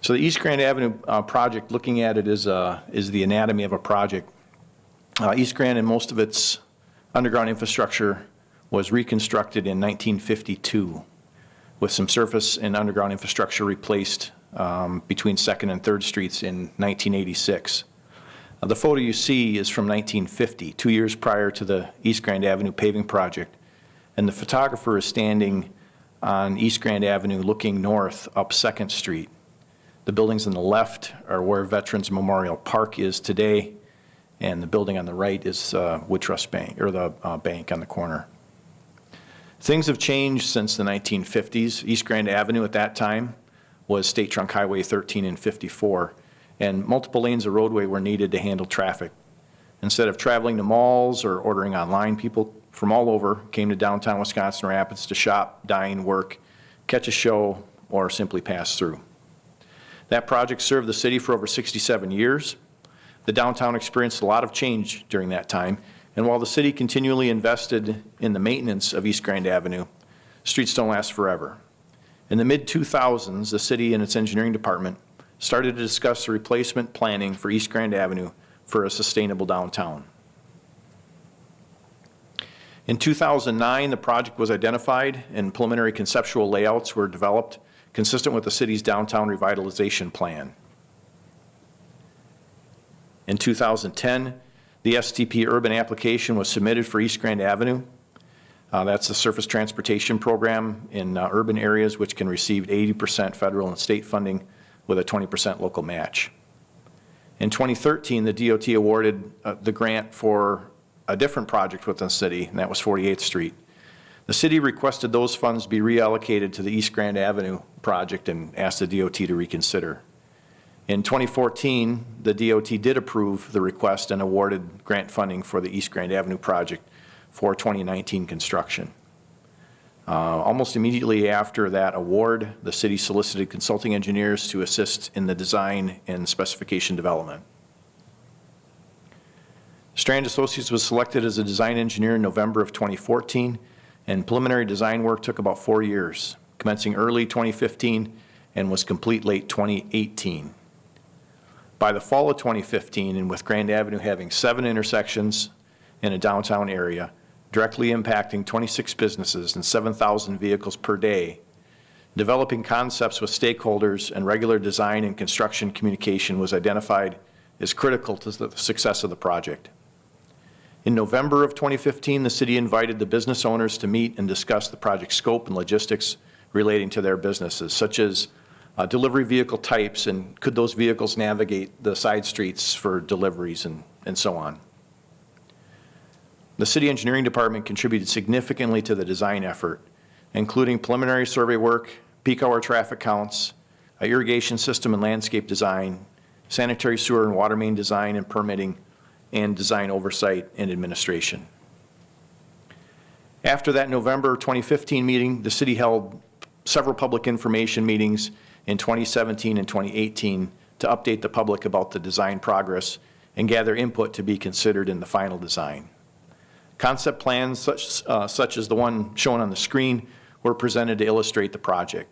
So the East Grand Avenue project, looking at it is the anatomy of a project. East Grand and most of its underground infrastructure was reconstructed in 1952, with some surface and underground infrastructure replaced between 2nd and 3rd Streets in 1986. The photo you see is from 1950, 2 years prior to the East Grand Avenue paving project, and the photographer is standing on East Grand Avenue looking north up 2nd Street. The buildings on the left are where Veterans Memorial Park is today, and the building on the right is Wood Trust Bank, or the bank on the corner. Things have changed since the 1950s. East Grand Avenue at that time was State Trunk Highway 13 and 54, and multiple lanes of roadway were needed to handle traffic. Instead of traveling to malls or ordering online, people from all over came to downtown Wisconsin Rapids to shop, dine, work, catch a show, or simply pass through. That project served the city for over 67 years. The downtown experienced a lot of change during that time, and while the city continually invested in the maintenance of East Grand Avenue, streets don't last forever. In the mid-2000s, the city and its engineering department started to discuss the replacement planning for East Grand Avenue for a sustainable downtown. In 2009, the project was identified and preliminary conceptual layouts were developed consistent with the city's downtown revitalization plan. In 2010, the STP urban application was submitted for East Grand Avenue. That's the surface transportation program in urban areas which can receive 80% federal and state funding with a 20% local match. In 2013, the DOT awarded the grant for a different project within the city, and that was 48th Street. The city requested those funds be reallocated to the East Grand Avenue project and asked the DOT to reconsider. In 2014, the DOT did approve the request and awarded grant funding for the East Grand Avenue project for 2019 construction. Almost immediately after that award, the city solicited consulting engineers to assist in the design and specification development. Strand Associates was selected as a design engineer in November of 2014, and preliminary design work took about 4 years, commencing early 2015 and was complete late 2018. By the fall of 2015, and with Grand Avenue having 7 intersections in a downtown area, directly impacting 26 businesses and 7,000 vehicles per day, developing concepts with stakeholders and regular design and construction communication was identified as critical to the success of the project. In November of 2015, the city invited the business owners to meet and discuss the project scope and logistics relating to their businesses, such as delivery vehicle types and could those vehicles navigate the side streets for deliveries and so on. The city engineering department contributed significantly to the design effort, including preliminary survey work, peak hour traffic counts, irrigation system and landscape design, sanitary sewer and water main design and permitting, and design oversight and administration. After that November 2015 meeting, the city held several public information meetings in 2017 and 2018 to update the public about the design progress and gather input to be considered in the final design. Concept plans such as the one shown on the screen were presented to illustrate the project.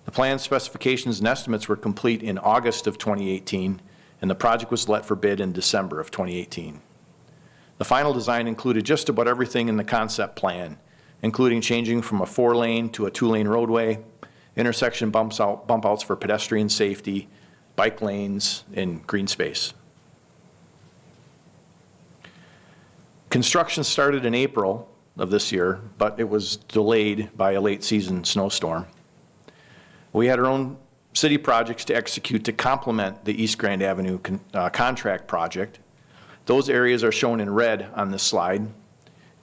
The plan specifications and estimates were complete in August of 2018, and the project was let for bid in December of 2018. The final design included just about everything in the concept plan, including changing from a 4-lane to a 2-lane roadway, intersection bump outs for pedestrian safety, bike lanes, and green space. Construction started in April of this year, but it was delayed by a late season snowstorm. We had our own city projects to execute to complement the East Grand Avenue contract project. Those areas are shown in red on this slide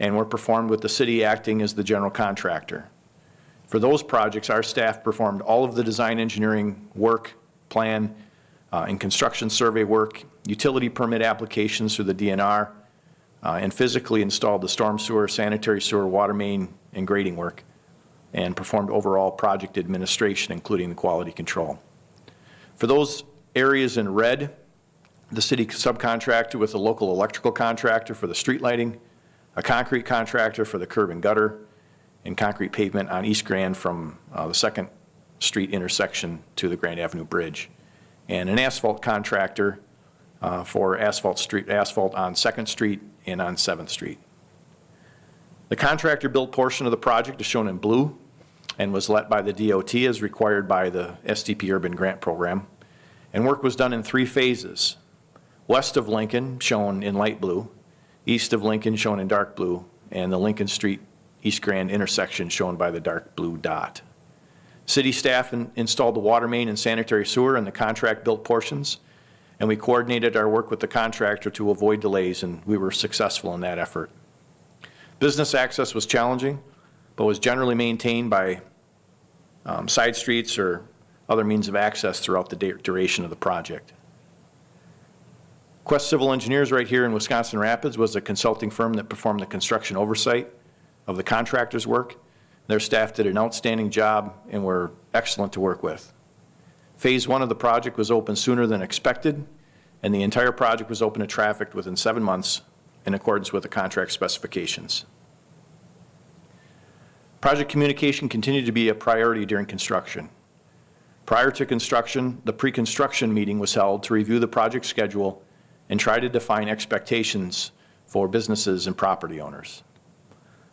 and were performed with the city acting as the general contractor. For those projects, our staff performed all of the design engineering work, plan, and construction survey work, utility permit applications through the DNR, and physically installed the storm sewer, sanitary sewer, water main, and grading work, and performed overall project administration, including the quality control. For those areas in red, the city subcontracted with a local electrical contractor for the street lighting, a concrete contractor for the curb and gutter, and concrete pavement on East Grand from the 2nd Street intersection to the Grand Avenue Bridge, and an asphalt contractor for asphalt on 2nd Street and on 7th Street. The contractor-built portion of the project is shown in blue and was let by the DOT as required by the SDP Urban Grant Program, and work was done in 3 phases. West of Lincoln, shown in light blue, east of Lincoln, shown in dark blue, and the Lincoln Street East Grand intersection shown by the dark blue dot. City staff installed the water main and sanitary sewer in the contract-built portions, and we coordinated our work with the contractor to avoid delays, and we were successful in that effort. Business access was challenging, but was generally maintained by side streets or other means of access throughout the duration of the project. Quest Civil Engineers right here in Wisconsin Rapids was a consulting firm that performed the construction oversight of the contractor's work. Their staff did an outstanding job and were excellent to work with. Phase 1 of the project was open sooner than expected, and the entire project was open to traffic within 7 months in accordance with the contract specifications. Project communication continued to be a priority during construction. Prior to construction, the pre-construction meeting was held to review the project schedule and try to define expectations for businesses and property owners.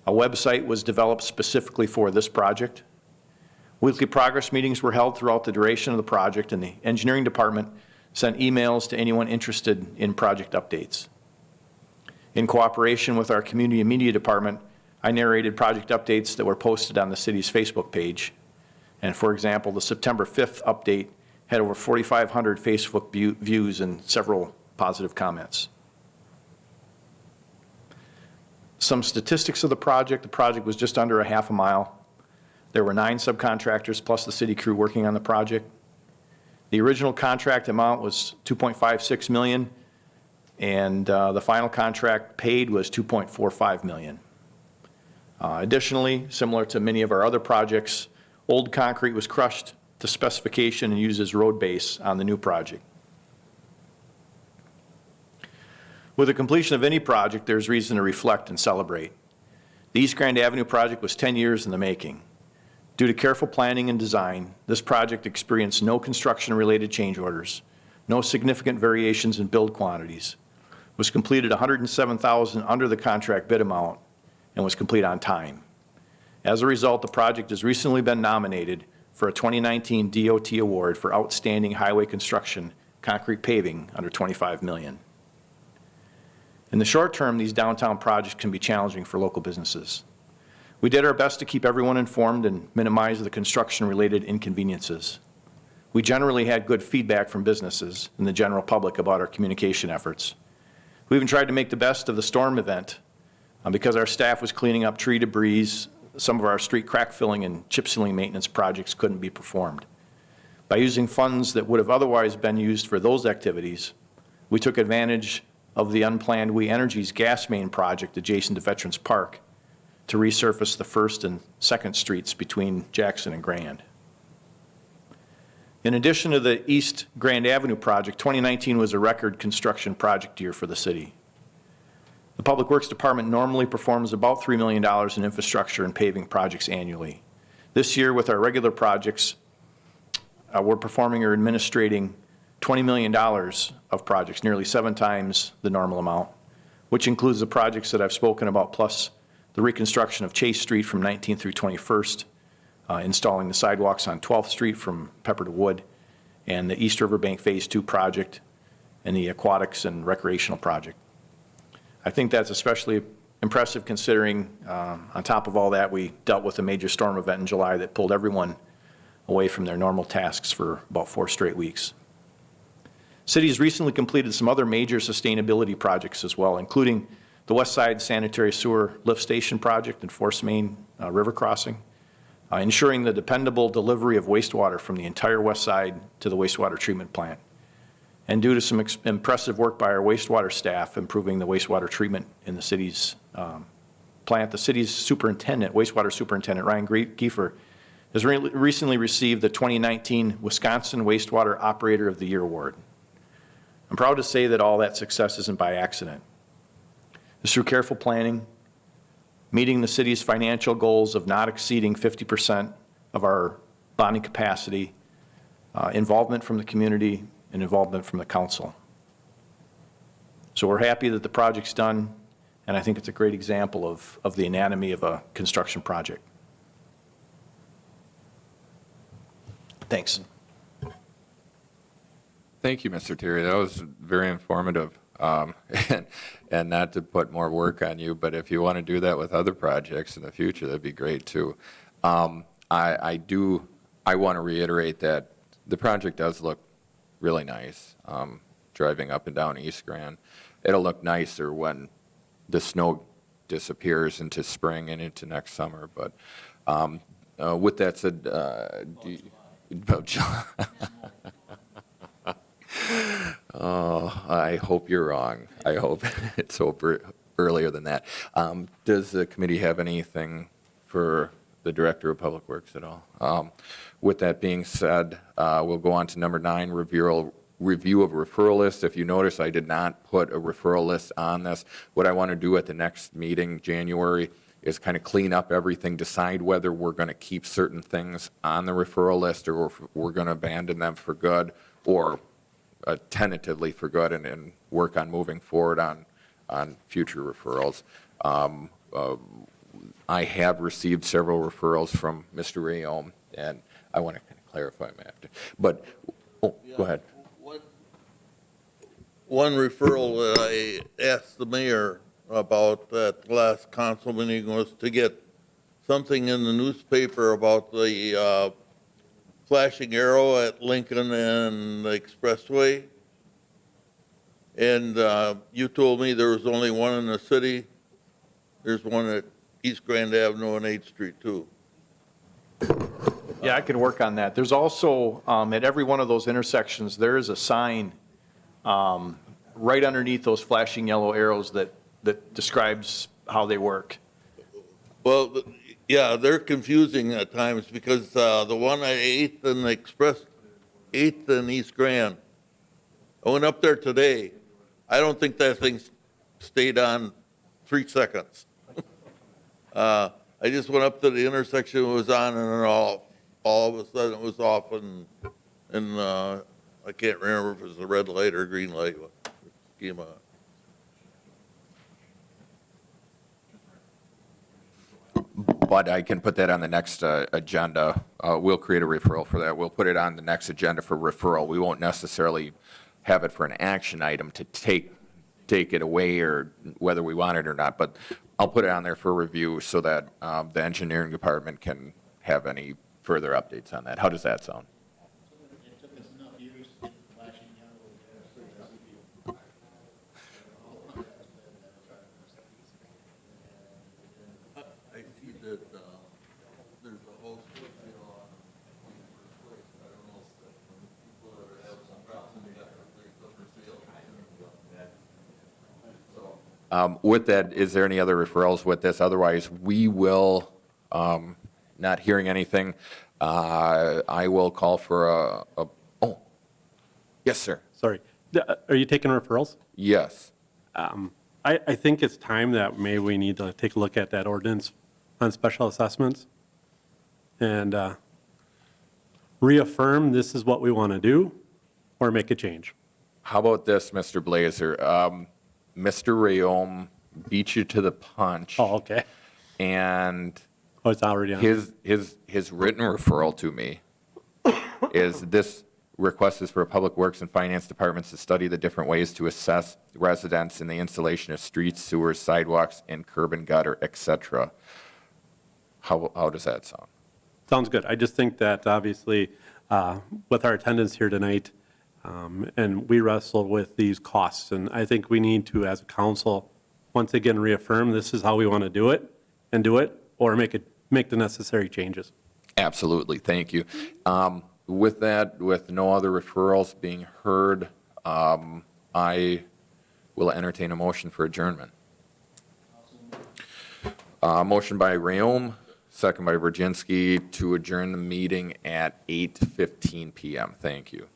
A website was developed specifically for this project. Weekly progress meetings were held throughout the duration of the project, and the engineering department sent emails to anyone interested in project updates. In cooperation with our community and media department, I narrated project updates that were posted on the city's Facebook page. And for example, the September 5th update had over 4,500 Facebook views and several positive comments. Some statistics of the project was just under a half a mile. There were 9 subcontractors plus the city crew working on the project. The original contract amount was $2.56 million, and the final contract paid was $2.45 million. Additionally, similar to many of our other projects, old concrete was crushed to specification and used as road base on the new project. With the completion of any project, there's reason to reflect and celebrate. The East Grand Avenue project was 10 years in the making. Due to careful planning and design, this project experienced no construction-related change orders, no significant variations in build quantities, was completed 107,000 under the contract bid amount, and was complete on time. As a result, the project has recently been nominated for a 2019 DOT award for outstanding highway construction concrete paving under $25 million. In the short term, these downtown projects can be challenging for local businesses. We did our best to keep everyone informed and minimize the construction-related inconveniences. We generally had good feedback from businesses and the general public about our communication efforts. We even tried to make the best of the storm event because our staff was cleaning up tree debris. Some of our street crack filling and chip sealing maintenance projects couldn't be performed. By using funds that would have otherwise been used for those activities, we took advantage of the unplanned We Energies gas main project adjacent to Veterans Park to resurface the 1st and 2nd Streets between Jackson and Grand. In addition to the East Grand Avenue project, 2019 was a record construction project year for the city. The Public Works Department normally performs about $3 million in infrastructure and paving projects annually. This year, with our regular projects, we're performing or administrating $20 million of projects, nearly 7 times the normal amount, which includes the projects that I've spoken about, plus the reconstruction of Chase Street from 19th through 21st, installing the sidewalks on 12th Street from Pepper to Wood, and the East Riverbank Phase 2 project, and the aquatics and recreational project. I think that's especially impressive considering, on top of all that, we dealt with a major storm event in July that pulled everyone away from their normal tasks for about 4 straight weeks. City has recently completed some other major sustainability projects as well, including the West Side Sanitary Sewer Lift Station project and Force Main River Crossing, ensuring the dependable delivery of wastewater from the entire west side to the wastewater treatment plant. And due to some impressive work by our wastewater staff improving the wastewater treatment in the city's plant, the city's superintendent, wastewater superintendent Ryan Giefer, has recently received the 2019 Wisconsin Wastewater Operator of the Year Award. I'm proud to say that all that success isn't by accident. It's through careful planning, meeting the city's financial goals of not exceeding 50% of our bonding capacity, involvement from the community, and involvement from the council. So we're happy that the project's done, and I think it's a great example of the anatomy of a construction project. Thanks. Thank you, Mr. Terry. That was very informative. And not to put more work on you, but if you want to do that with other projects in the future, that'd be great too. I want to reiterate that the project does look really nice. Driving up and down East Grand, it'll look nicer when the snow disappears into spring and into next summer. But with that said, oh, I hope you're wrong. I hope it's over earlier than that. Does the committee have anything for the Director of Public Works at all? With that being said, we'll go on to number 9, review of referral list. If you notice, I did not put a referral list on this. What I want to do at the next meeting, January, is kind of clean up everything, decide whether we're going to keep certain things on the referral list or if we're going to abandon them for good, or tentatively for good, and work on moving forward on future referrals. I have received several referrals from Mr. Rayom, and I want to kind of clarify them after. But, go ahead. One referral that I asked the mayor about at the last council meeting was to get something in the newspaper about the flashing arrow at Lincoln and the Expressway. And you told me there was only one in the city. There's one at East Grand Avenue and 8th Street too. Yeah, I can work on that. There's also, at every one of those intersections, there is a sign right underneath those flashing yellow arrows that describes how they work. Well, yeah, they're confusing at times because the one at 8th and the 8th and East Grand, I went up there today. I don't think that thing stayed on 3 seconds. I just went up to the intersection, it was on, and then all of a sudden it was off, and I can't remember if it was a red light or a green light. Came on. But I can put that on the next agenda. We'll create a referral for that. We'll put it on the next agenda for referral. We won't necessarily have it for an action item to take it away, or whether we want it or not, but I'll put it on there for review so that the engineering department can have any further updates on that. How does that sound? I see that there's a host of I don't know if people that have some problems, they got their place up for sale. With that, is there any other referrals with this? Otherwise, we will, not hearing anything, I will call for oh, yes, sir. Sorry. Are you taking referrals? Yes. I think it's time that maybe we need to take a look at that ordinance on special assessments and reaffirm this is what we want to do, or make a change. How about this, Mr. Blazer? Mr. Rayom beat you to the punch. Oh, okay. And Oh, it's already on. his written referral to me is this request is for Public Works and Finance Departments to study the different ways to assess residents in the installation of streets, sewers, sidewalks, and curb and gutter, et cetera. How does that sound? Sounds good. I just think that obviously with our attendance here tonight, and we wrestled with these costs, and I think we need to, as a council, once again reaffirm this is how we want to do it, or make the necessary changes. Absolutely. Thank you. With that, with no other referrals being heard, I will entertain a motion for adjournment. Motion by Rayom, second by Virginski, to adjourn the meeting at 8:15 p.m. Thank you.